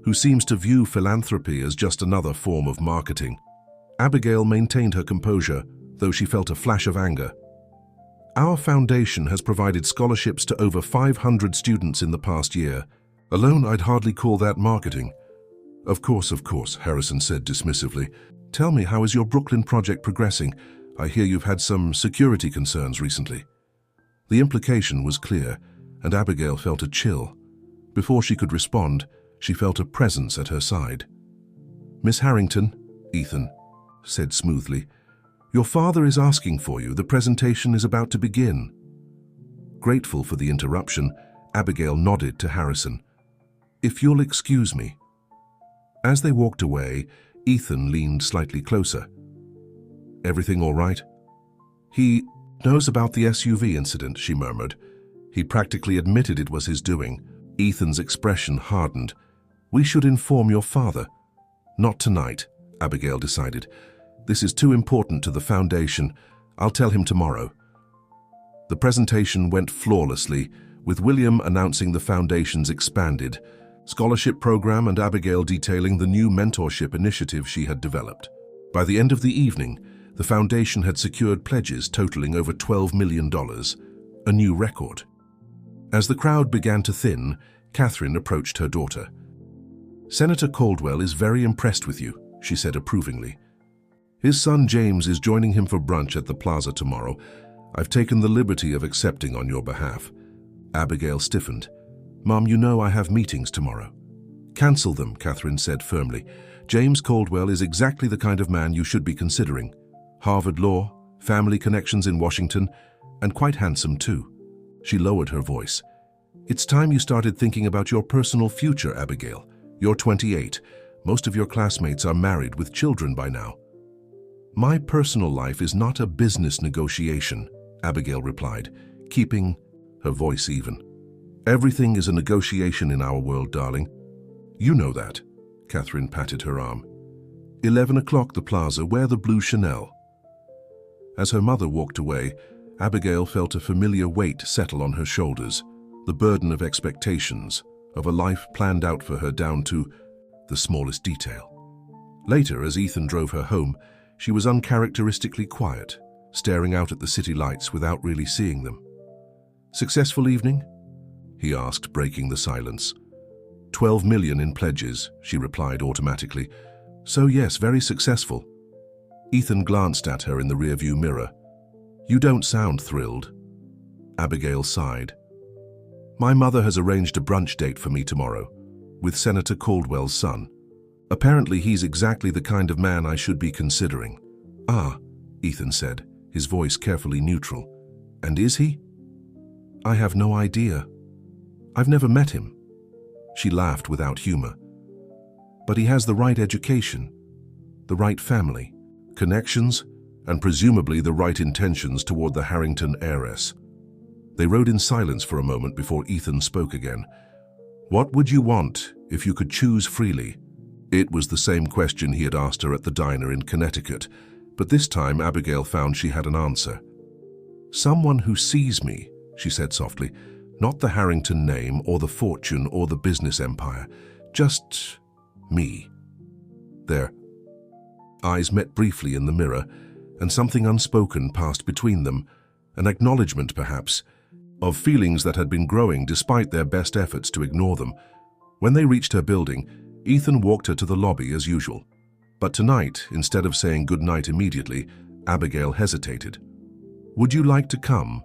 who seems to view philanthropy as just another form of marketing. Abigail maintained her composure, though she felt a flash of anger. Our foundation has provided scholarships to over 500 students in the past year. Alone, I'd hardly call that marketing. Of course, Harrison said dismissively. Tell me, how is your Brooklyn project progressing? I hear you've had some security concerns recently. The implication was clear, and Abigail felt a chill. Before she could respond, she felt a presence at her side. Miss Harrington, Ethan said smoothly, your father is asking for you. The presentation is about to begin. Grateful for the interruption, Abigail nodded to Harrison. If you'll excuse me. As they walked away, Ethan leaned slightly closer. Everything all right? He knows about the SUV incident, she murmured. He practically admitted it was his doing. Ethan's expression hardened. We should inform your father. Not tonight, Abigail decided. This is too important to the foundation. I'll tell him tomorrow. The presentation went flawlessly, with William announcing the foundation's expanded scholarship program and Abigail detailing the new mentorship initiative she had developed. By the end of the evening, the foundation had secured pledges totaling over $12 million, a new record. As the crowd began to thin, Catherine approached her daughter. Senator Caldwell is very impressed with you, she said approvingly. His son James is joining him for brunch at the plaza tomorrow. I've taken the liberty of accepting on your behalf. Abigail stiffened. Mom, you know I have meetings tomorrow. Cancel them, Catherine said firmly. James Caldwell is exactly the kind of man you should be considering. Harvard Law, family connections in Washington, and quite handsome too. She lowered her voice. It's time you started thinking about your personal future, Abigail. You're 28. Most of your classmates are married with children by now. My personal life is not a business negotiation, Abigail replied, keeping her voice even. Everything is a negotiation in our world, darling. You know that. Catherine patted her arm. 11 o'clock, the plaza, wear the blue Chanel. As her mother walked away, Abigail felt a familiar weight settle on her shoulders, the burden of expectations, of a life planned out for her down to the smallest detail. Later, as Ethan drove her home, she was uncharacteristically quiet, staring out at the city lights without really seeing them. Successful evening? He asked, breaking the silence. 12 million in pledges, she replied automatically. So yes, very successful. Ethan glanced at her in the rearview mirror. You don't sound thrilled. Abigail sighed. My mother has arranged a brunch date for me tomorrow, with Senator Caldwell's son. Apparently he's exactly the kind of man I should be considering. Ah, Ethan said, his voice carefully neutral. And is he? I have no idea. I've never met him. She laughed without humor. But he has the right education, the right family, connections, and presumably the right intentions toward the Harrington heiress. They rode in silence for a moment before Ethan spoke again. What would you want if you could choose freely? It was the same question he had asked her at the diner in Connecticut, but this time Abigail found she had an answer. Someone who sees me, she said softly, not the Harrington name or the fortune or the business empire, just me. Their eyes met briefly in the mirror, and something unspoken passed between them, an acknowledgement perhaps, of feelings that had been growing despite their best efforts to ignore them. When they reached her building, Ethan walked her to the lobby as usual. But tonight, instead of saying goodnight immediately, Abigail hesitated. Would you like to come?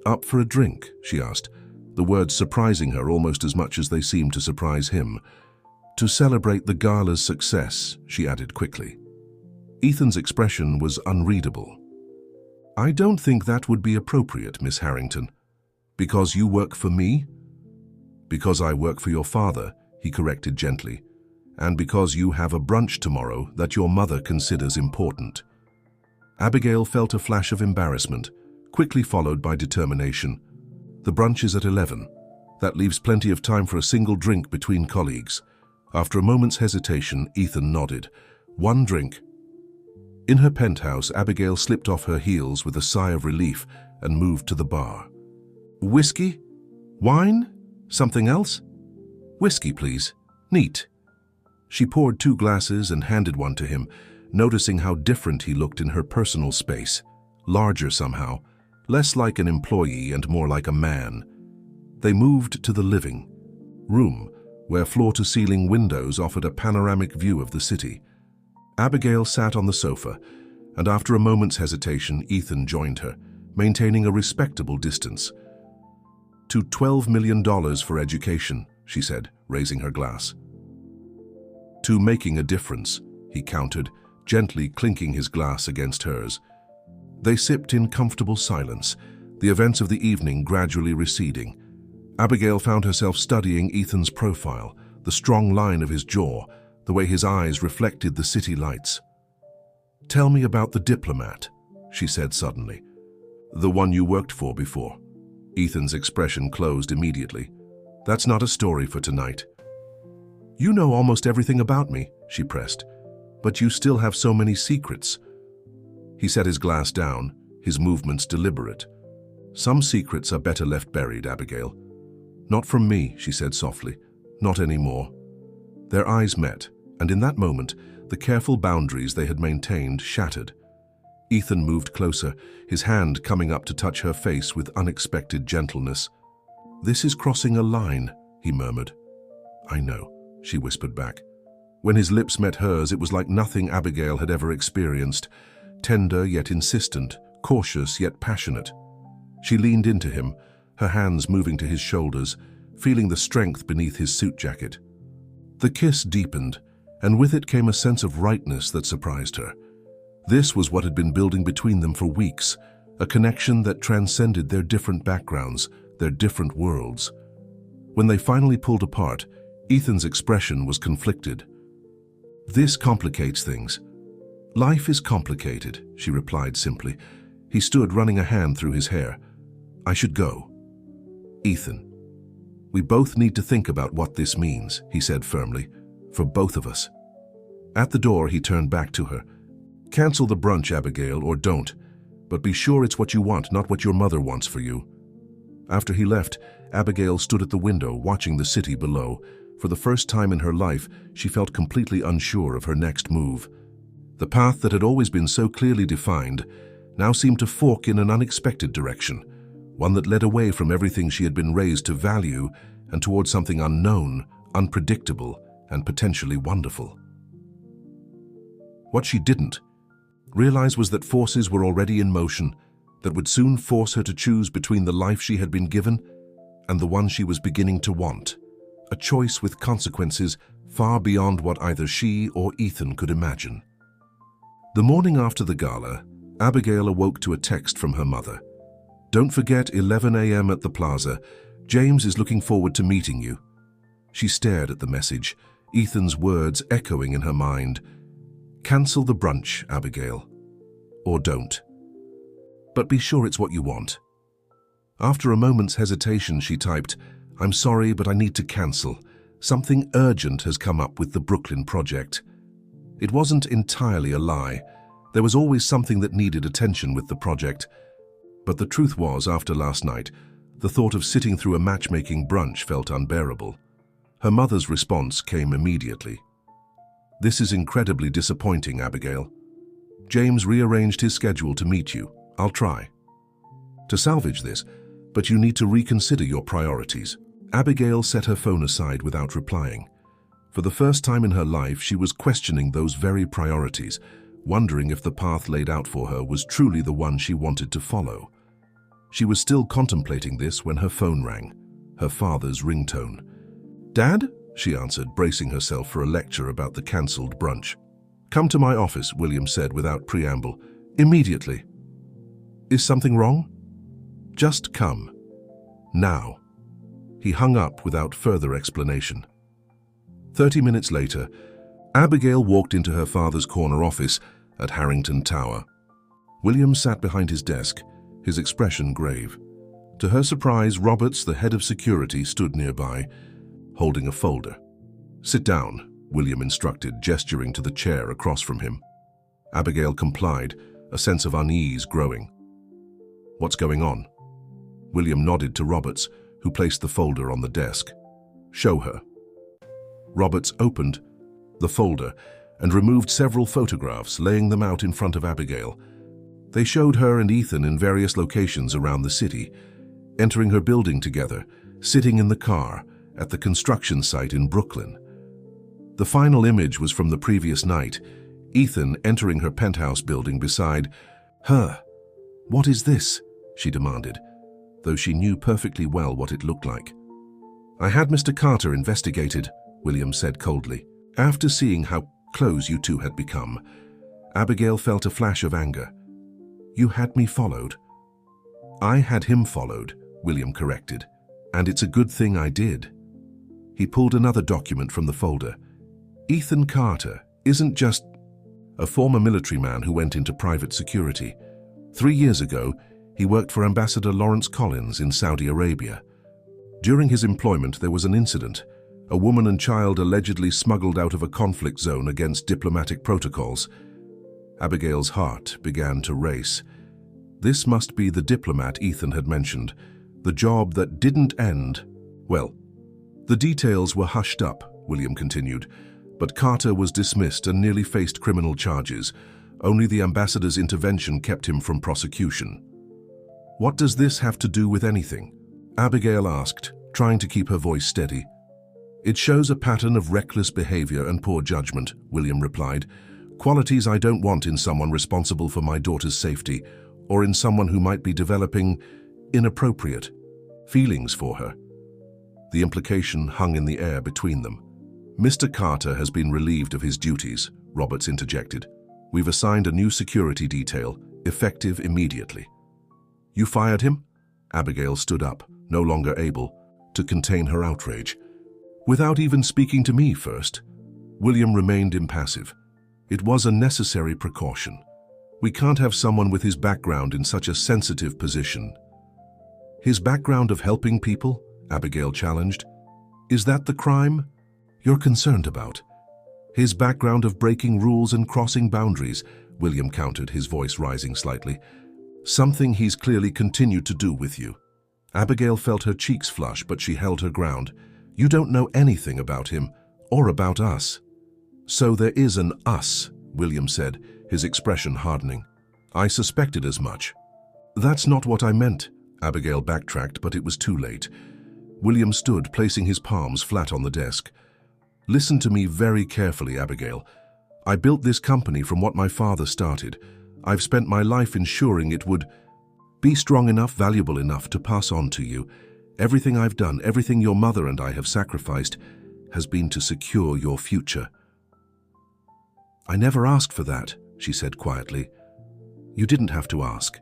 Up for a drink, she asked, the words surprising her almost as much as they seemed to surprise him. To celebrate the gala's success, she added quickly. Ethan's expression was unreadable. I don't think that would be appropriate, Miss Harrington. Because you work for me? Because I work for your father, he corrected gently, and because you have a brunch tomorrow that your mother considers important. Abigail felt a flash of embarrassment, quickly followed by determination. The brunch is at 11. That leaves plenty of time for a single drink between colleagues. After a moment's hesitation, Ethan nodded. One drink. In her penthouse, Abigail slipped off her heels with a sigh of relief and moved to the bar. Whiskey? Wine? Something else? Whiskey, please. Neat. She poured 2 glasses and handed one to him, noticing how different he looked in her personal space. Larger somehow, less like an employee and more like a man. They moved to the living room, where floor-to-ceiling windows offered a panoramic view of the city. Abigail sat on the sofa, and after a moment's hesitation, Ethan joined her, maintaining a respectable distance. To $12 million for education, she said, raising her glass. To making a difference, he countered, gently clinking his glass against hers. They sipped in comfortable silence, the events of the evening gradually receding. Abigail found herself studying Ethan's profile, the strong line of his jaw, the way his eyes reflected the city lights. Tell me about the diplomat, she said suddenly. The one you worked for before. Ethan's expression closed immediately. That's not a story for tonight. You know almost everything about me, she pressed, but you still have so many secrets. He set his glass down, his movements deliberate. Some secrets are better left buried, Abigail. Not from me, she said softly. Not anymore. Their eyes met, and in that moment, the careful boundaries they had maintained shattered. Ethan moved closer, his hand coming up to touch her face with unexpected gentleness. This is crossing a line, he murmured. I know, she whispered back. When his lips met hers, it was like nothing Abigail had ever experienced, tender yet insistent, cautious yet passionate. She leaned into him, her hands moving to his shoulders, feeling the strength beneath his suit jacket. The kiss deepened, and with it came a sense of rightness that surprised her. This was what had been building between them for weeks, a connection that transcended their different backgrounds, their different worlds. When they finally pulled apart, Ethan's expression was conflicted. "This complicates things." "Life is complicated," she replied simply. He stood, running a hand through his hair. "I should go." "Ethan, we both need to think about what this means," he said firmly, "for both of us." At the door, he turned back to her. "Cancel the brunch, Abigail, or don't. But be sure it's what you want, not what your mother wants for you." After he left, Abigail stood at the window, watching the city below. For the first time in her life, she felt completely unsure of her next move. The path that had always been so clearly defined now seemed to fork in an unexpected direction, one that led away from everything she had been raised to value and towards something unknown, unpredictable, and potentially wonderful. What she didn't realize was that forces were already in motion that would soon force her to choose between the life she had been given and the one she was beginning to want, a choice with consequences far beyond what either she or Ethan could imagine. The morning after the gala, Abigail awoke to a text from her mother. "Don't forget 11 a.m. at the plaza. James is looking forward to meeting you." She stared at the message, Ethan's words echoing in her mind. "Cancel the brunch, Abigail. Or don't. But be sure it's what you want." After a moment's hesitation, she typed, "I'm sorry, but I need to cancel. Something urgent has come up with the Brooklyn project." It wasn't entirely a lie. There was always something that needed attention with the project. But the truth was, after last night, the thought of sitting through a matchmaking brunch felt unbearable. Her mother's response came immediately. "This is incredibly disappointing, Abigail. James rearranged his schedule to meet you. I'll try to salvage this, but you need to reconsider your priorities." Abigail set her phone aside without replying. For the first time in her life, she was questioning those very priorities, wondering if the path laid out for her was truly the one she wanted to follow. She was still contemplating this when her phone rang, her father's ringtone. "Dad?" she answered, bracing herself for a lecture about the cancelled brunch. "Come to my office," William said without preamble. "Immediately." "Is something wrong?" "Just come. Now." He hung up without further explanation. 30 minutes later, Abigail walked into her father's corner office at Harrington Tower. William sat behind his desk, his expression grave. To her surprise, Roberts, the head of security, stood nearby, holding a folder. "Sit down," William instructed, gesturing to the chair across from him. Abigail complied, a sense of unease growing. "What's going on?" William nodded to Roberts, who placed the folder on the desk. "Show her." Roberts opened the folder and removed several photographs, laying them out in front of Abigail. They showed her and Ethan in various locations around the city, entering her building together, sitting in the car at the construction site in Brooklyn. The final image was from the previous night, Ethan entering her penthouse building beside her. "What is this?" she demanded, though she knew perfectly well what it looked like. "I had Mr. Carter investigated," William said coldly. After seeing how close you two had become, Abigail felt a flash of anger. "You had me followed." "I had him followed," William corrected, "and it's a good thing I did." He pulled another document from the folder. "Ethan Carter isn't just a former military man who went into private security. 3 years ago, he worked for Ambassador Lawrence Collins in Saudi Arabia. During his employment, there was an incident. A woman and child allegedly smuggled out of a conflict zone against diplomatic protocols. Abigail's heart began to race. This must be the diplomat Ethan had mentioned, the job that didn't end. Well, the details were hushed up, William continued, but Carter was dismissed and nearly faced criminal charges. Only the ambassador's intervention kept him from prosecution. "What does this have to do with anything?" Abigail asked, trying to keep her voice steady. "It shows a pattern of reckless behavior and poor judgment," William replied. "Qualities I don't want in someone responsible for my daughter's safety, or in someone who might be developing inappropriate feelings for her." The implication hung in the air between them. "Mr. Carter has been relieved of his duties," Roberts interjected. We've assigned a new security detail, effective immediately." "You fired him?" Abigail stood up, no longer able to contain her outrage. "Without even speaking to me first?" William remained impassive. It was a necessary precaution. We can't have someone with his background in such a sensitive position. "His background of helping people?" Abigail challenged. "Is that the crime you're concerned about?" "His background of breaking rules and crossing boundaries," William countered, his voice rising slightly. "Something he's clearly continued to do with you." Abigail felt her cheeks flush, but she held her ground. "You don't know anything about him, or about us." "So there is an us," William said, his expression hardening. "I suspected as much." "That's not what I meant," Abigail backtracked, but it was too late. William stood, placing his palms flat on the desk. "Listen to me very carefully, Abigail. I built this company from what my father started. I've spent my life ensuring it would be strong enough, valuable enough to pass on to you. Everything I've done, everything your mother and I have sacrificed, has been to secure your future." "I never asked for that," she said quietly. "You didn't have to ask.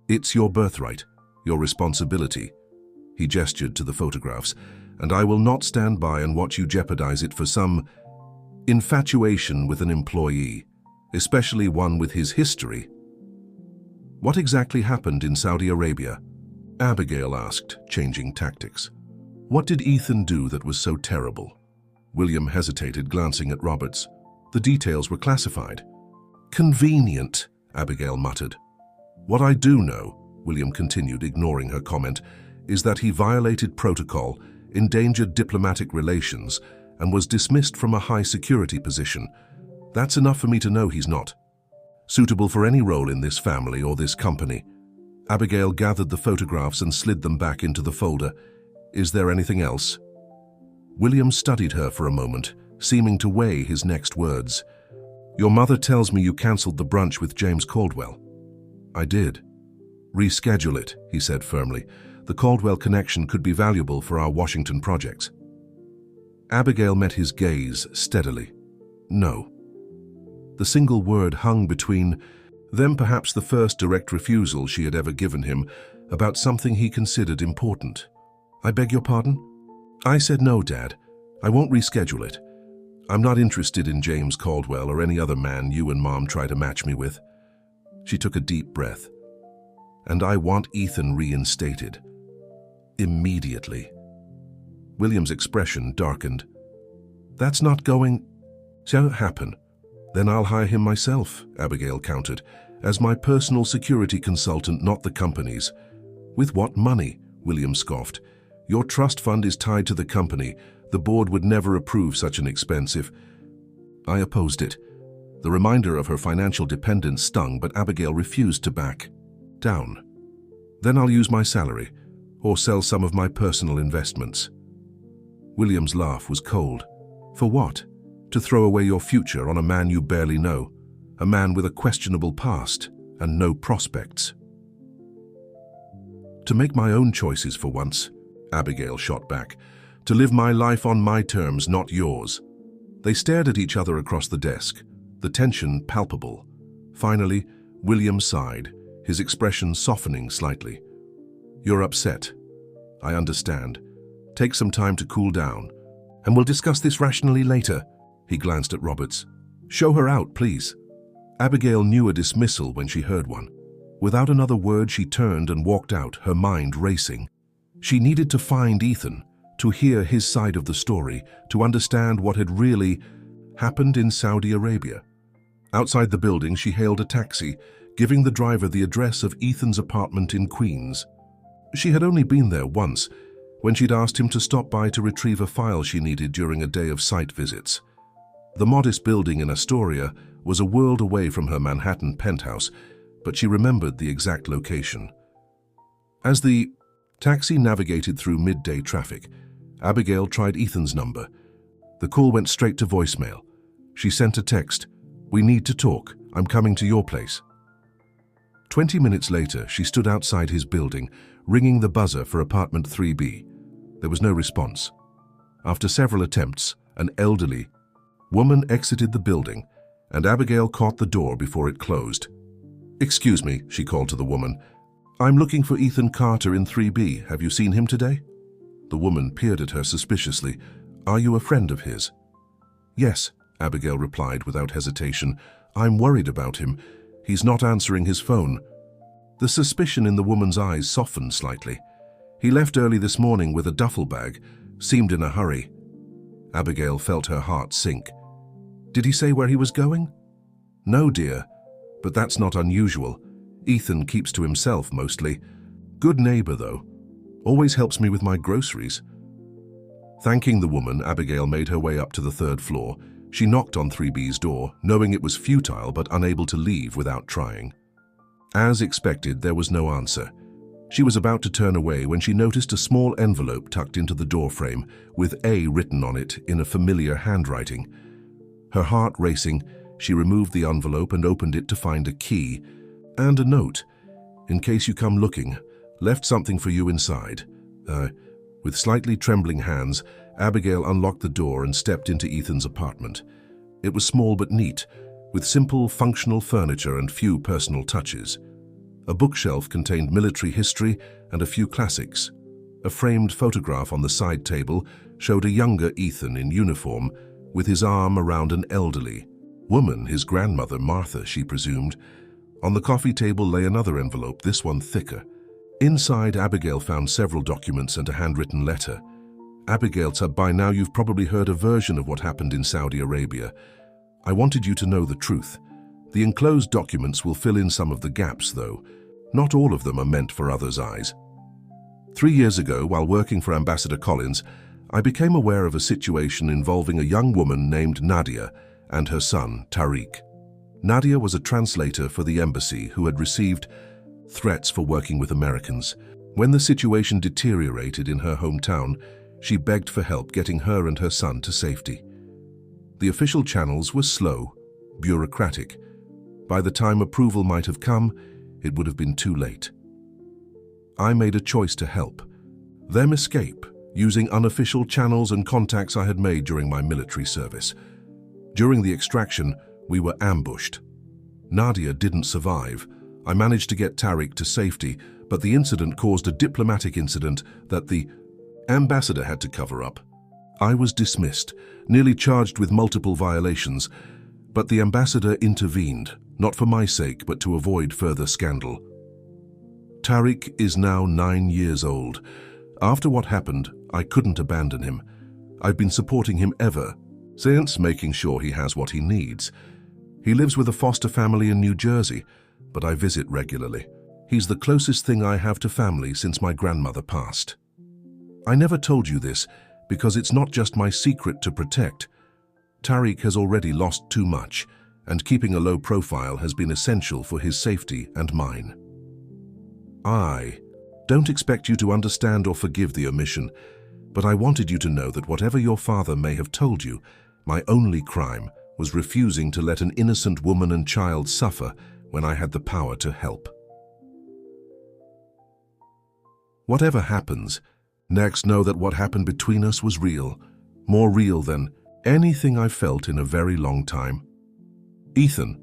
It's your birthright, your responsibility." He gestured to the photographs. "And I will not stand by and watch you jeopardize it for some infatuation with an employee, especially one with his history." "What exactly happened in Saudi Arabia?" Abigail asked, changing tactics. "What did Ethan do that was so terrible?" William hesitated, glancing at Roberts. "The details were classified." "Convenient," Abigail muttered. "What I do know," William continued, ignoring her comment, "is that he violated protocol, endangered diplomatic relations, and was dismissed from a high security position. That's enough for me to know he's not suitable for any role in this family or this company." Abigail gathered the photographs and slid them back into the folder. "Is there anything else?" William studied her for a moment, seeming to weigh his next words. "Your mother tells me you cancelled the brunch with James Caldwell." "I did." "Reschedule it," he said firmly. "The Caldwell connection could be valuable for our Washington projects." Abigail met his gaze steadily. "No." The single word hung between them, perhaps the first direct refusal she had ever given him about something he considered important. "I beg your pardon?" "I said no, Dad. I won't reschedule it. I'm not interested in James Caldwell or any other man you and Mom try to match me with." She took a deep breath. "And I want Ethan reinstated. Immediately." William's expression darkened. "That's not going to happen." "Then I'll hire him myself," Abigail countered, "as my personal security consultant, not the company's." "With what money?" William scoffed. "Your trust fund is tied to the company. The board would never approve such an expense if—" I opposed it. The reminder of her financial dependence stung, but Abigail refused to back down. "Then I'll use my salary, or sell some of my personal investments." William's laugh was cold. "For what? To throw away your future on a man you barely know, a man with a questionable past and no prospects?" "To make my own choices for once," Abigail shot back. "To live my life on my terms, not yours." They stared at each other across the desk, the tension palpable. Finally, William sighed, his expression softening slightly. "You're upset. I understand. Take some time to cool down, and we'll discuss this rationally later." He glanced at Roberts. "Show her out, please." Abigail knew a dismissal when she heard one. Without another word, she turned and walked out, her mind racing. She needed to find Ethan, to hear his side of the story, to understand what had really happened in Saudi Arabia. Outside the building, she hailed a taxi, giving the driver the address of Ethan's apartment in Queens. She had only been there once, when she'd asked him to stop by to retrieve a file she needed during a day of site visits. The modest building in Astoria was a world away from her Manhattan penthouse, but she remembered the exact location. As the taxi navigated through midday traffic, Abigail tried Ethan's number. The call went straight to voicemail. She sent a text, "We need to talk. I'm coming to your place." 20 minutes later, she stood outside his building, ringing the buzzer for apartment 3B. There was no response. After several attempts, an elderly woman exited the building, and Abigail caught the door before it closed. "Excuse me," she called to the woman. "I'm looking for Ethan Carter in 3B. Have you seen him today?" The woman peered at her suspiciously. "Are you a friend of his?" "Yes," Abigail replied without hesitation. "I'm worried about him. He's not answering his phone." The suspicion in the woman's eyes softened slightly. "He left early this morning with a duffel bag. Seemed in a hurry." Abigail felt her heart sink. "Did he say where he was going?" "No, dear, but that's not unusual. Ethan keeps to himself mostly. Good neighbor, though. Always helps me with my groceries." Thanking the woman, Abigail made her way up to the 3rd floor. She knocked on 3B's door, knowing it was futile but unable to leave without trying. As expected, there was no answer. She was about to turn away when she noticed a small envelope tucked into the doorframe, with A written on it in a familiar handwriting. Her heart racing, she removed the envelope and opened it to find a key and a note. "In case you come looking, left something for you inside." With slightly trembling hands, Abigail unlocked the door and stepped into Ethan's apartment. It was small but neat, with simple, functional furniture and few personal touches. A bookshelf contained military history and a few classics. A framed photograph on the side table showed a younger Ethan in uniform, with his arm around an elderly woman, his grandmother Martha, she presumed. On the coffee table lay another envelope, this one thicker. Inside, Abigail found several documents and a handwritten letter. "Abigail, by now you've probably heard a version of what happened in Saudi Arabia. I wanted you to know the truth. The enclosed documents will fill in some of the gaps, though. Not all of them are meant for others' eyes. 3 years ago, while working for Ambassador Collins, I became aware of a situation involving a young woman named Nadia and her son, Tariq. Nadia was a translator for the embassy who had received threats for working with Americans. When the situation deteriorated in her hometown, she begged for help getting her and her son to safety. The official channels were slow, bureaucratic. By the time approval might have come, it would have been too late. I made a choice to help them escape, using unofficial channels and contacts I had made during my military service. During the extraction, we were ambushed. Nadia didn't survive. I managed to get Tariq to safety, but the incident caused a diplomatic incident that the ambassador had to cover up. I was dismissed, nearly charged with multiple violations, but the ambassador intervened, not for my sake, but to avoid further scandal. Tariq is now 9 years old. After what happened, I couldn't abandon him. I've been supporting him ever since, making sure he has what he needs. He lives with a foster family in New Jersey, but I visit regularly. He's the closest thing I have to family since my grandmother passed. I never told you this because it's not just my secret to protect. Tariq has already lost too much, and keeping a low profile has been essential for his safety and mine. I don't expect you to understand or forgive the omission, but I wanted you to know that whatever your father may have told you, my only crime was refusing to let an innocent woman and child suffer when I had the power to help. Whatever happens, next know that what happened between us was real, more real than anything I've felt in a very long time. Ethan.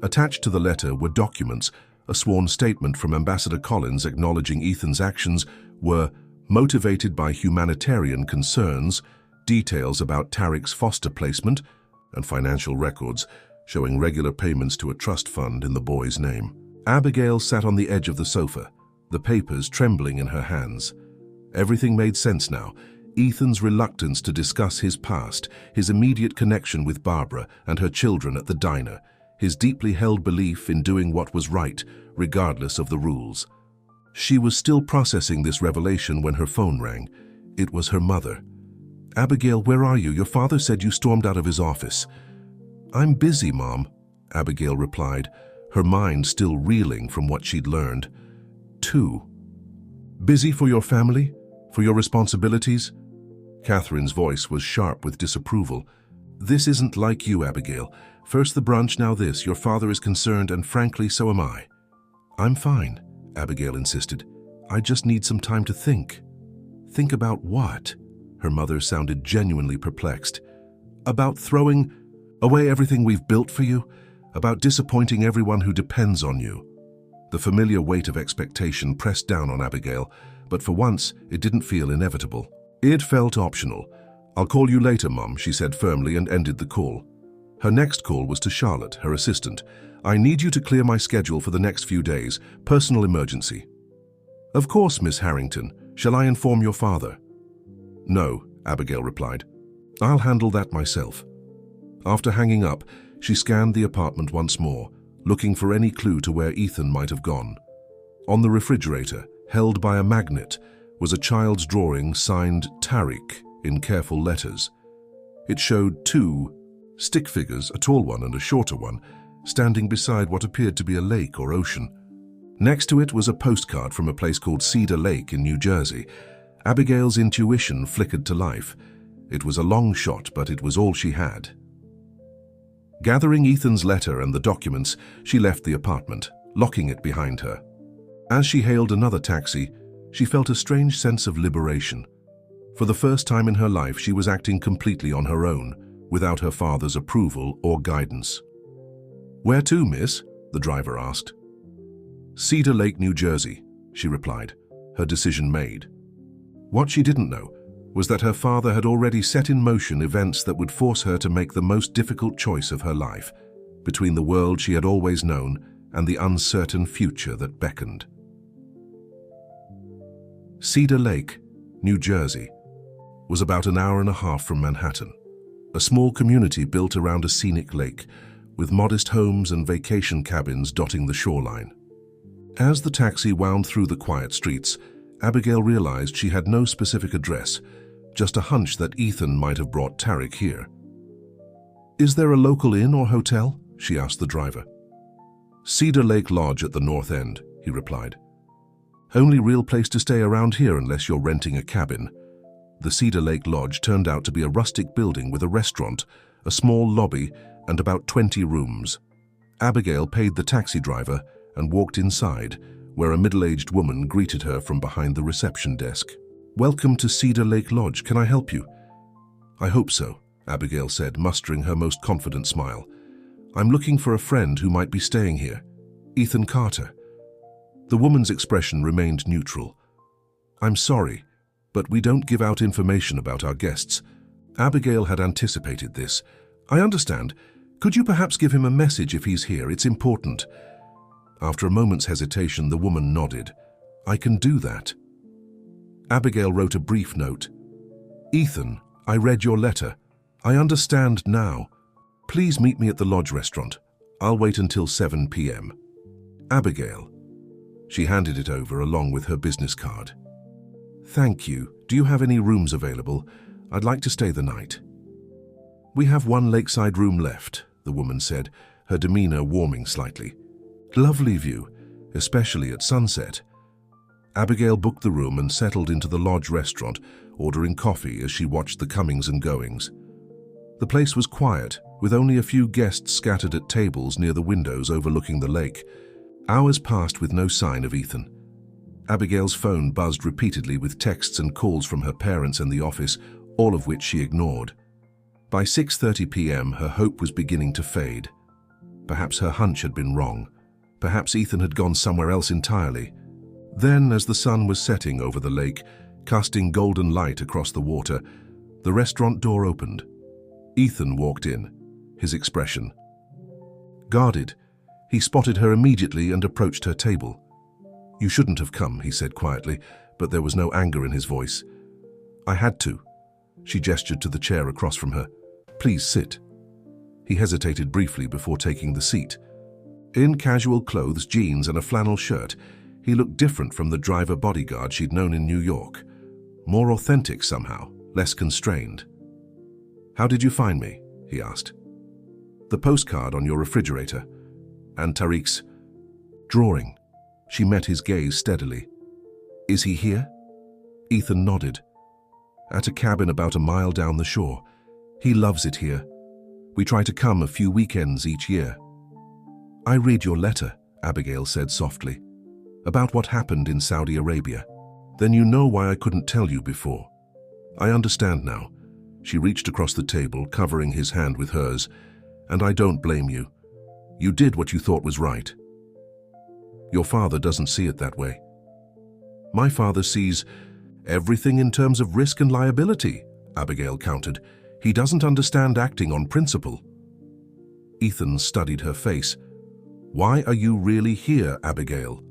Attached to the letter were documents, a sworn statement from Ambassador Collins acknowledging Ethan's actions were motivated by humanitarian concerns, details about Tariq's foster placement, and financial records showing regular payments to a trust fund in the boy's name. Abigail sat on the edge of the sofa, the papers trembling in her hands. Everything made sense now. Ethan's reluctance to discuss his past, his immediate connection with Barbara and her children at the diner, his deeply held belief in doing what was right, regardless of the rules. She was still processing this revelation when her phone rang. It was her mother. "Abigail, where are you? Your father said you stormed out of his office." "I'm busy, Mom," Abigail replied, her mind still reeling from what she'd learned. "Too. Busy for your family? For your responsibilities?" Catherine's voice was sharp with disapproval. "This isn't like you, Abigail. First the brunch, now this. Your father is concerned, and frankly, so am I." "I'm fine," Abigail insisted. "I just need some time to think." "Think about what?" Her mother sounded genuinely perplexed. "About throwing Away everything we've built for you, about disappointing everyone who depends on you. The familiar weight of expectation pressed down on Abigail, but for once it didn't feel inevitable. It felt optional. "I'll call you later, Mum," she said firmly and ended the call. Her next call was to Charlotte, her assistant. "I need you to clear my schedule for the next few days. Personal emergency." "Of course, Miss Harrington. Shall I inform your father?" "No," Abigail replied. "I'll handle that myself." After hanging up, she scanned the apartment once more, looking for any clue to where Ethan might have gone. On the refrigerator, held by a magnet, was a child's drawing signed Tariq in careful letters. It showed two stick figures, a tall one and a shorter one, standing beside what appeared to be a lake or ocean. Next to it was a postcard from a place called Cedar Lake in New Jersey. Abigail's intuition flickered to life. It was a long shot, but it was all she had. Gathering Ethan's letter and the documents, she left the apartment, locking it behind her. As she hailed another taxi, she felt a strange sense of liberation. For the first time in her life, she was acting completely on her own, without her father's approval or guidance. "Where to, miss?" the driver asked. "Cedar Lake, New Jersey," she replied, her decision made. What she didn't know was that her father had already set in motion events that would force her to make the most difficult choice of her life, between the world she had always known and the uncertain future that beckoned. Cedar Lake, New Jersey, was about an hour and a half from Manhattan, a small community built around a scenic lake, with modest homes and vacation cabins dotting the shoreline. As the taxi wound through the quiet streets, Abigail realized she had no specific address, just a hunch that Ethan might have brought Tariq here. "Is there a local inn or hotel?" she asked the driver. "Cedar Lake Lodge at the north end," he replied. "Only real place to stay around here unless you're renting a cabin." The Cedar Lake Lodge turned out to be a rustic building with a restaurant, a small lobby, and about 20 rooms. Abigail paid the taxi driver and walked inside, where a middle-aged woman greeted her from behind the reception desk. "Welcome to Cedar Lake Lodge. Can I help you?" "I hope so," Abigail said, mustering her most confident smile. "I'm looking for a friend who might be staying here. Ethan Carter." The woman's expression remained neutral. "I'm sorry, but we don't give out information about our guests." Abigail had anticipated this. "I understand. Could you perhaps give him a message if he's here? It's important." After a moment's hesitation, the woman nodded. "I can do that." Abigail wrote a brief note. "Ethan, I read your letter. I understand now. Please meet me at the lodge restaurant. I'll wait until 7 p.m. Abigail." She handed it over along with her business card. "Thank you. Do you have any rooms available? I'd like to stay the night." "We have one lakeside room left," the woman said, her demeanor warming slightly. "Lovely view, especially at sunset." Abigail booked the room and settled into the lodge restaurant, ordering coffee as she watched the comings and goings. The place was quiet, with only a few guests scattered at tables near the windows overlooking the lake. Hours passed with no sign of Ethan. Abigail's phone buzzed repeatedly with texts and calls from her parents and the office, all of which she ignored. By 6:30 p.m., her hope was beginning to fade. Perhaps her hunch had been wrong. Perhaps Ethan had gone somewhere else entirely. Then, as the sun was setting over the lake, casting golden light across the water, the restaurant door opened. Ethan walked in, his expression guarded. He spotted her immediately and approached her table. "You shouldn't have come," he said quietly, but there was no anger in his voice. "I had to." She gestured to the chair across from her. "Please sit." He hesitated briefly before taking the seat. In casual clothes, jeans, and a flannel shirt, he looked different from the driver bodyguard she'd known in New York. More authentic somehow, less constrained. "How did you find me?" he asked. "The postcard on your refrigerator. And Tariq's drawing." She met his gaze steadily. "Is he here?" Ethan nodded. "At a cabin about a mile down the shore. He loves it here. We try to come a few weekends each year." "I read your letter," Abigail said softly, "about what happened in Saudi Arabia. Then you know why I couldn't tell you before." "I understand now." She reached across the table, covering his hand with hers. And I don't blame you. You did what you thought was right. Your father doesn't see it that way. My father sees everything in terms of risk and liability, Abigail countered. He doesn't understand acting on principle. Ethan studied her face. Why are you really here, Abigail?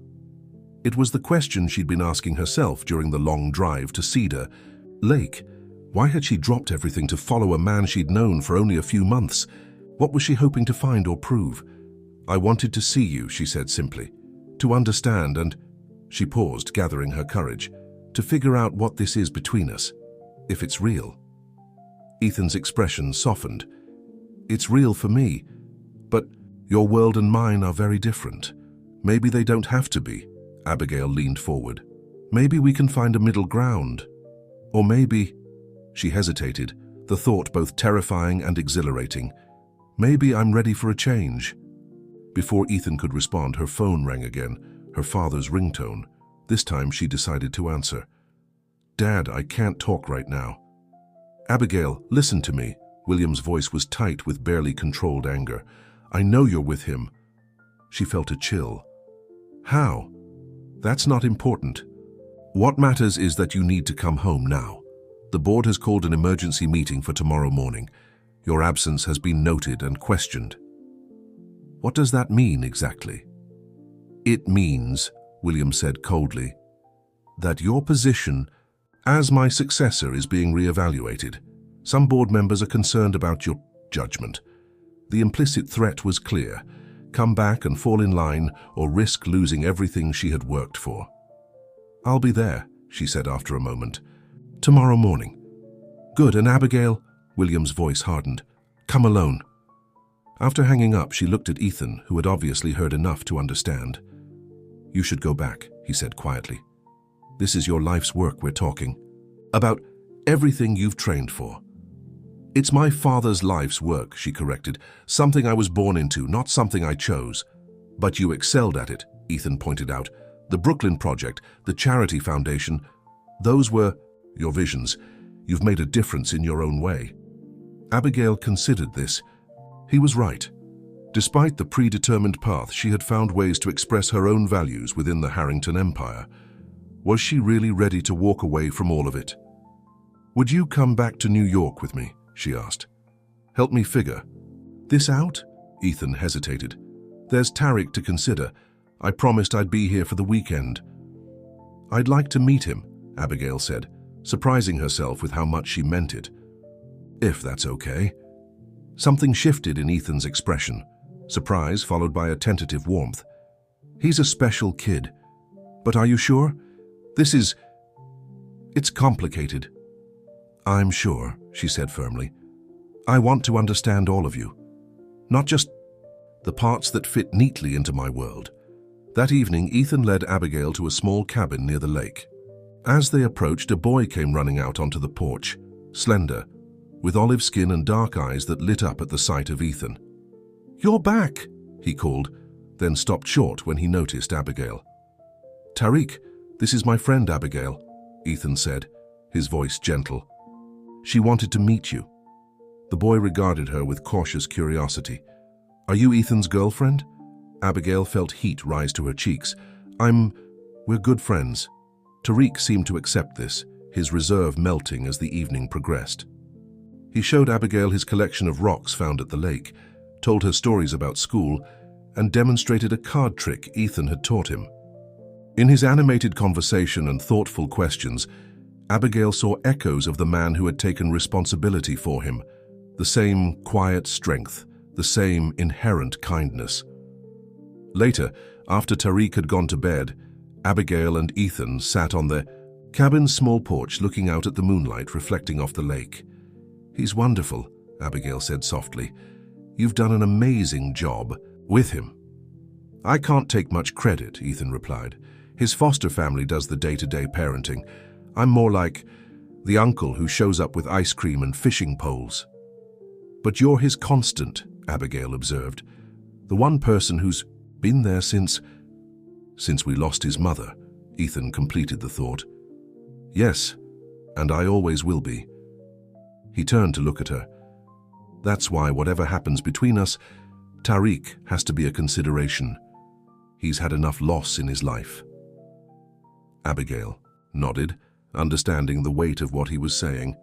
It was the question she'd been asking herself during the long drive to Cedar Lake. Why had she dropped everything to follow a man she'd known for only a few months? What was she hoping to find or prove? I wanted to see you, she said simply. To understand and, she paused, gathering her courage, to figure out what this is between us, if it's real. Ethan's expression softened. It's real for me, but your world and mine are very different. Maybe they don't have to be. Abigail leaned forward. Maybe we can find a middle ground. Or maybe, she hesitated, the thought both terrifying and exhilarating. Maybe I'm ready for a change. Before Ethan could respond, her phone rang again, her father's ringtone. This time she decided to answer. Dad, I can't talk right now. Abigail, listen to me. William's voice was tight with barely controlled anger. I know you're with him. She felt a chill. How? That's not important. What matters is that you need to come home now. The board has called an emergency meeting for tomorrow morning. Your absence has been noted and questioned. What does that mean exactly? It means, William said coldly, that your position as my successor is being re-evaluated. Some board members are concerned about your judgment. The implicit threat was clear. Come back and fall in line or risk losing everything she had worked for. I'll be there, she said after a moment. Tomorrow morning. Good, and Abigail? William's voice hardened. Come alone. After hanging up, she looked at Ethan, who had obviously heard enough to understand. You should go back, he said quietly. This is your life's work we're talking. About everything you've trained for. It's my father's life's work, she corrected. Something I was born into, not something I chose. But you excelled at it, Ethan pointed out. The Brooklyn Project, the Charity Foundation, those were your visions. You've made a difference in your own way. Abigail considered this. He was right. Despite the predetermined path, she had found ways to express her own values within the Harrington empire. Was she really ready to walk away from all of it? Would you come back to New York with me? She asked. Help me figure this out? Ethan hesitated. There's Tariq to consider. I promised I'd be here for the weekend. I'd like to meet him, Abigail said, surprising herself with how much she meant it. If that's okay. Something shifted in Ethan's expression, surprise followed by a tentative warmth. He's a special kid. But are you sure? It's complicated. I'm sure, she said firmly. I want to understand all of you. Not just the parts that fit neatly into my world. That evening, Ethan led Abigail to a small cabin near the lake. As they approached, a boy came running out onto the porch, slender, with olive skin and dark eyes that lit up at the sight of Ethan. You're back, he called, then stopped short when he noticed Abigail. Tariq, this is my friend Abigail, Ethan said, his voice gentle. She wanted to meet you. The boy regarded her with cautious curiosity. Are you Ethan's girlfriend? Abigail felt heat rise to her cheeks. We're good friends. Tariq seemed to accept this, his reserve melting as the evening progressed. He showed Abigail his collection of rocks found at the lake, told her stories about school, and demonstrated a card trick Ethan had taught him. In his animated conversation and thoughtful questions, Abigail saw echoes of the man who had taken responsibility for him, the same quiet strength, the same inherent kindness. Later, after Tariq had gone to bed, Abigail and Ethan sat on the cabin's small porch looking out at the moonlight reflecting off the lake. He's wonderful, Abigail said softly. You've done an amazing job with him. I can't take much credit, Ethan replied. His foster family does the day-to-day parenting. I'm more like the uncle who shows up with ice cream and fishing poles. But you're his constant, Abigail observed. The one person who's been there since we lost his mother, Ethan completed the thought. Yes, and I always will be. He turned to look at her. That's why whatever happens between us, Tariq has to be a consideration. He's had enough loss in his life." Abigail nodded, understanding the weight of what he was saying.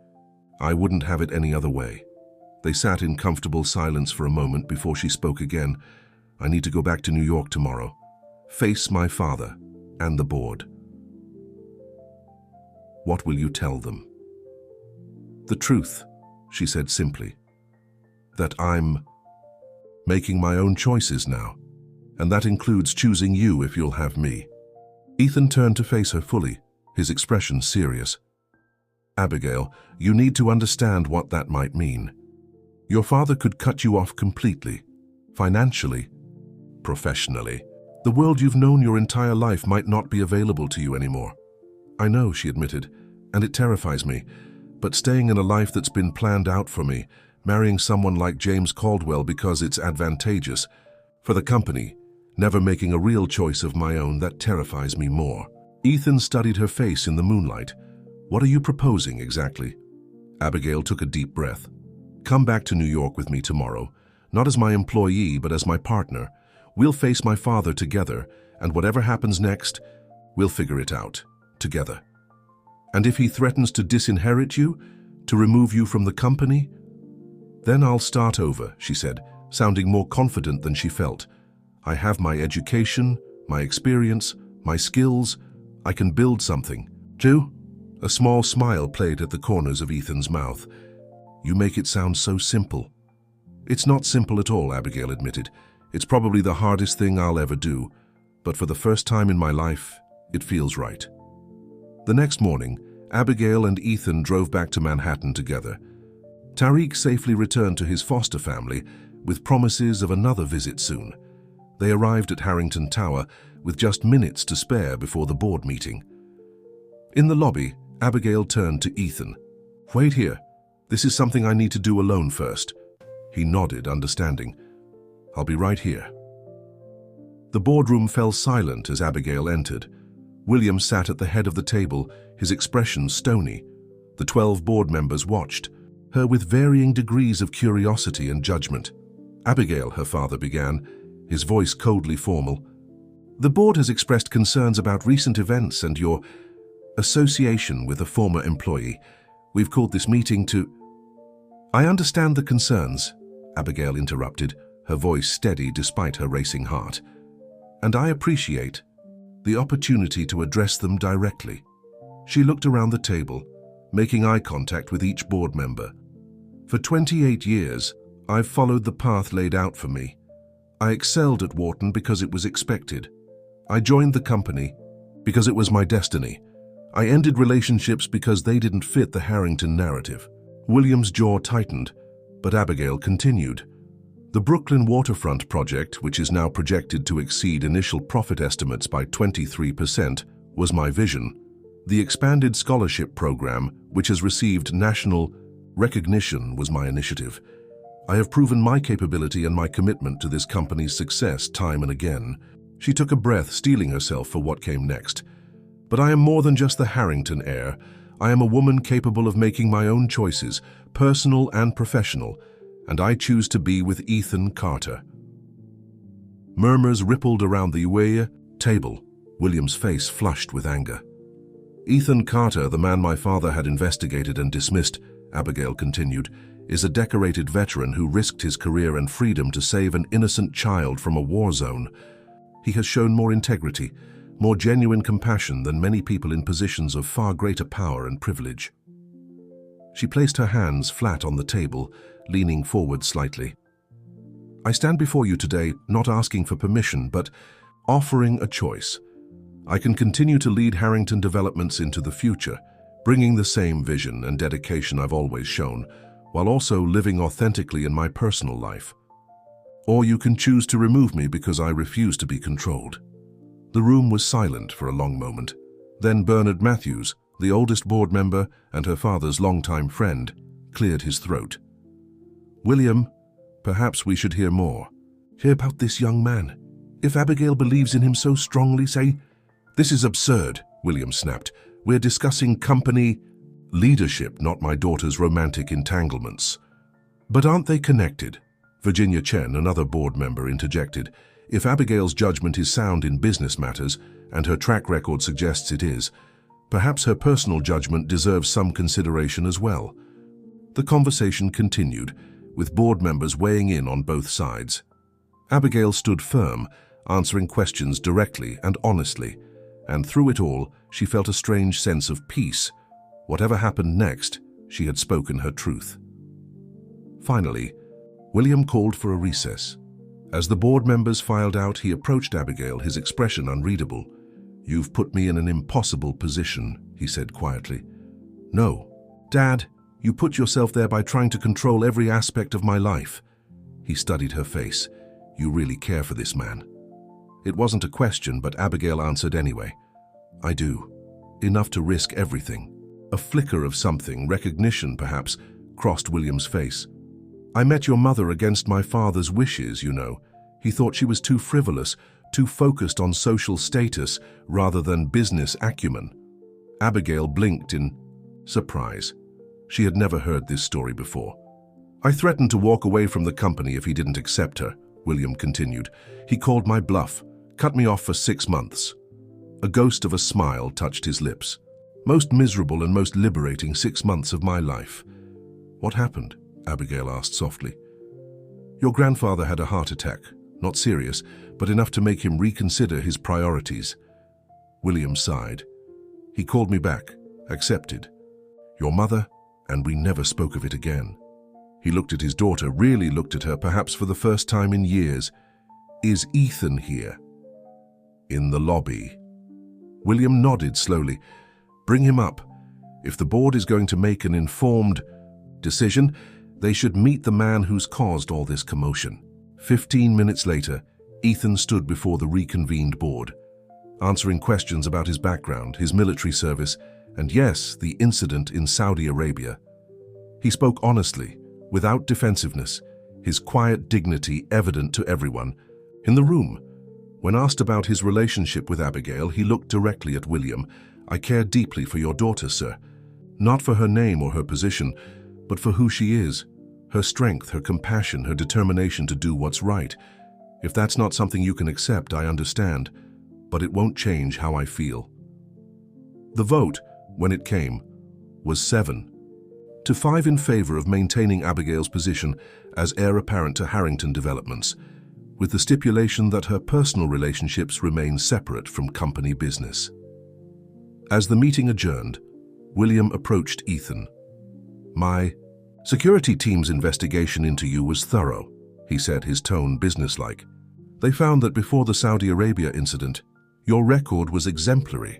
"I wouldn't have it any other way." They sat in comfortable silence for a moment before she spoke again. "I need to go back to New York tomorrow. Face my father and the board." "What will you tell them?" "The truth," she said simply. "That I'm making my own choices now, and that includes choosing you if you'll have me." Ethan turned to face her fully, his expression serious. "Abigail, you need to understand what that might mean. Your father could cut you off completely, financially, professionally. The world you've known your entire life might not be available to you anymore." "I know," she admitted, "and it terrifies me. But staying in a life that's been planned out for me, marrying someone like James Caldwell because it's advantageous, for the company, never making a real choice of my own, that terrifies me more." Ethan studied her face in the moonlight. "What are you proposing exactly?" Abigail took a deep breath. "Come back to New York with me tomorrow, not as my employee but as my partner. We'll face my father together, and whatever happens next, we'll figure it out, together. And if he threatens to disinherit you, to remove you from the company, then I'll start over," she said, sounding more confident than she felt. "I have my education, my experience, my skills. I can build something." "Do?" A small smile played at the corners of Ethan's mouth. "You make it sound so simple." "It's not simple at all," Abigail admitted. "It's probably the hardest thing I'll ever do, but for the first time in my life, it feels right." The next morning, Abigail and Ethan drove back to Manhattan together. Tariq safely returned to his foster family with promises of another visit soon. They arrived at Harrington Tower with just minutes to spare before the board meeting. In the lobby, Abigail turned to Ethan. "Wait here. This is something I need to do alone first." He nodded, understanding. "I'll be right here." The boardroom fell silent as Abigail entered. William sat at the head of the table, his expression stony. The 12 board members watched, her with varying degrees of curiosity and judgment. "Abigail," her father began, his voice coldly formal, "the board has expressed concerns about recent events and your association with a former employee. We've called this meeting to—" "I understand the concerns," Abigail interrupted, her voice steady despite her racing heart. "And I appreciate the opportunity to address them directly." She looked around the table, making eye contact with each board member. "For 28 years, I've followed the path laid out for me. I excelled at Wharton because it was expected. I joined the company because it was my destiny. I ended relationships because they didn't fit the Harrington narrative." William's jaw tightened, but Abigail continued. "The Brooklyn waterfront project, which is now projected to exceed initial profit estimates by 23%, was my vision. The expanded scholarship program, which has received national recognition, was my initiative. I have proven my capability and my commitment to this company's success time and again." She took a breath, steeling herself for what came next. "But I am more than just the Harrington heir. I am a woman capable of making my own choices, personal and professional, and I choose to be with Ethan Carter." Murmurs rippled around the table. William's face flushed with anger. "Ethan Carter, the man my father had investigated and dismissed," Abigail continued, "is a decorated veteran who risked his career and freedom to save an innocent child from a war zone. He has shown more integrity, more genuine compassion than many people in positions of far greater power and privilege." She placed her hands flat on the table, leaning forward slightly. "I stand before you today not asking for permission, but offering a choice. I can continue to lead Harrington developments into the future, bringing the same vision and dedication I've always shown, while also living authentically in my personal life. Or you can choose to remove me because I refuse to be controlled." The room was silent for a long moment. Then Bernard Matthews, the oldest board member and her father's longtime friend, cleared his throat. "William, perhaps we should hear more. Hear about this young man. If Abigail believes in him so strongly, say—" "This is absurd," William snapped. "We're discussing company leadership, not my daughter's romantic entanglements." But aren't they connected? Virginia Chen, another board member, interjected. If Abigail's judgment is sound in business matters, and her track record suggests it is, perhaps her personal judgment deserves some consideration as well. The conversation continued, with board members weighing in on both sides. Abigail stood firm, answering questions directly and honestly, and through it all, she felt a strange sense of peace. Whatever happened next, she had spoken her truth. Finally, William called for a recess. As the board members filed out, he approached Abigail, his expression unreadable. "You've put me in an impossible position," he said quietly. "No, Dad, you put yourself there by trying to control every aspect of my life." He studied her face. "You really care for this man." It wasn't a question, but Abigail answered anyway. "I do. Enough to risk everything." A flicker of something, recognition perhaps, crossed William's face. "I met your mother against my father's wishes, you know. He thought she was too frivolous, too focused on social status rather than business acumen." Abigail blinked in surprise. She had never heard this story before. "I threatened to walk away from the company if he didn't accept her," William continued. "He called my bluff, cut me off for 6 months. A ghost of a smile touched his lips. "Most miserable and most liberating 6 months of my life." "What happened?" Abigail asked softly. "Your grandfather had a heart attack, not serious, but enough to make him reconsider his priorities." William sighed. "He called me back, accepted. Your mother, and we never spoke of it again." He looked at his daughter, really looked at her, perhaps for the first time in years. "Is Ethan here?" "In the lobby." William nodded slowly. "Bring him up. If the board is going to make an informed decision, they should meet the man who's caused all this commotion." 15 minutes later, Ethan stood before the reconvened board, answering questions about his background, his military service, and yes, the incident in Saudi Arabia. He spoke honestly, without defensiveness, his quiet dignity evident to everyone. In the room, when asked about his relationship with Abigail, he looked directly at William. "I care deeply for your daughter, sir. Not for her name or her position, but for who she is, her strength, her compassion, her determination to do what's right. If that's not something you can accept, I understand, but it won't change how I feel." The vote, when it came, was 7-5 in favor of maintaining Abigail's position as heir apparent to Harrington Developments, with the stipulation that her personal relationships remain separate from company business. As the meeting adjourned, William approached Ethan. "My security team's investigation into you was thorough," he said, his tone businesslike. "They found that before the Saudi Arabia incident, your record was exemplary.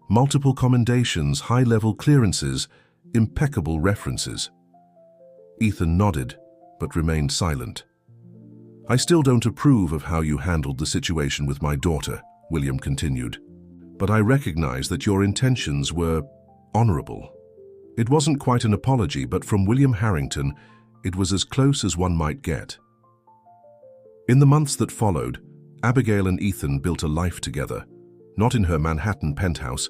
Multiple commendations, high-level clearances, impeccable references." Ethan nodded, but remained silent. "I still don't approve of how you handled the situation with my daughter," William continued, "but I recognize that your intentions were honorable." It wasn't quite an apology, but from William Harrington, it was as close as one might get. In the months that followed, Abigail and Ethan built a life together, not in her Manhattan penthouse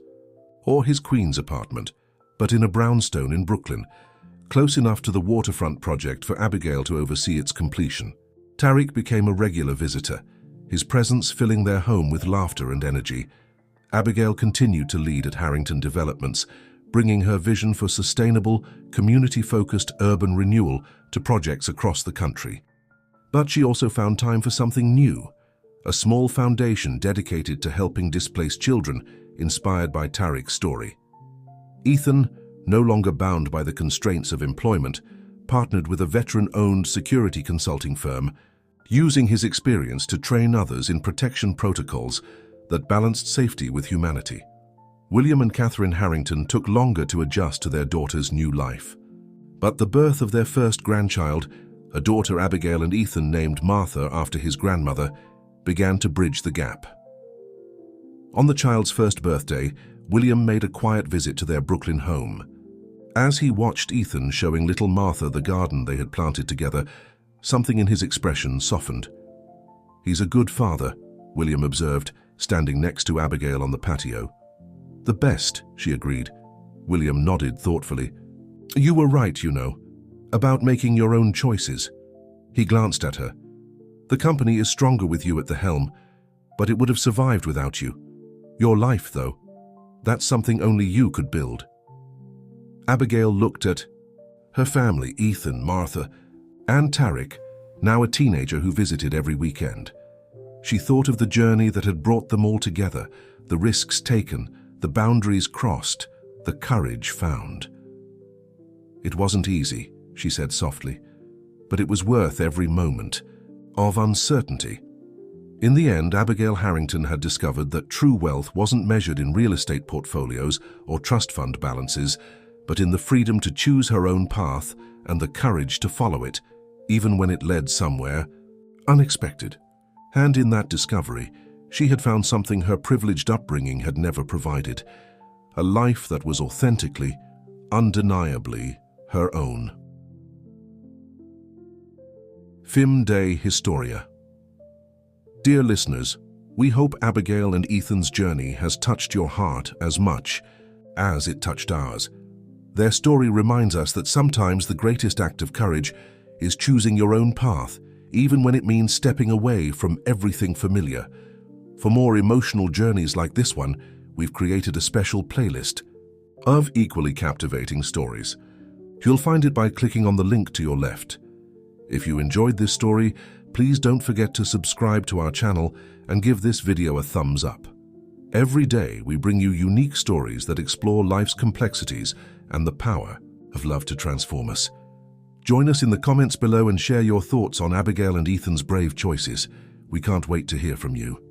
or his Queens apartment, but in a brownstone in Brooklyn, close enough to the waterfront project for Abigail to oversee its completion. Tariq became a regular visitor, his presence filling their home with laughter and energy. Abigail continued to lead at Harrington Developments, bringing her vision for sustainable, community-focused urban renewal to projects across the country. But she also found time for something new, a small foundation dedicated to helping displaced children, inspired by Tariq's story. Ethan, no longer bound by the constraints of employment, partnered with a veteran-owned security consulting firm, using his experience to train others in protection protocols that balanced safety with humanity. William and Catherine Harrington took longer to adjust to their daughter's new life. But the birth of their first grandchild, a daughter Abigail and Ethan named Martha after his grandmother, began to bridge the gap. On the child's first birthday, William made a quiet visit to their Brooklyn home. As he watched Ethan showing little Martha the garden they had planted together, something in his expression softened. "He's a good father," William observed, standing next to Abigail on the patio. "The best," she agreed. William nodded thoughtfully. "You were right, you know. About making your own choices. He glanced at her. The company is stronger with you at the helm, but it would have survived without you. Your life, though, that's something only you could build. Abigail looked at her family, Ethan, Martha, and Tarek, now a teenager who visited every weekend. She thought of the journey that had brought them all together, the risks taken, the boundaries crossed, the courage found. It wasn't easy, she said softly, but it was worth every moment of uncertainty. In the end, Abigail Harrington had discovered that true wealth wasn't measured in real estate portfolios or trust fund balances, but in the freedom to choose her own path and the courage to follow it, even when it led somewhere unexpected. And in that discovery, she had found something her privileged upbringing had never provided, a life that was authentically, undeniably her own. Fim de Historia. Dear listeners, we hope Abigail and Ethan's journey has touched your heart as much as it touched ours. Their story reminds us that sometimes the greatest act of courage is choosing your own path, even when it means stepping away from everything familiar. For more emotional journeys like this one, we've created a special playlist of equally captivating stories. You'll find it by clicking on the link to your left. If you enjoyed this story, please don't forget to subscribe to our channel and give this video a thumbs up. Every day, we bring you unique stories that explore life's complexities and the power of love to transform us. Join us in the comments below and share your thoughts on Abigail and Ethan's brave choices. We can't wait to hear from you.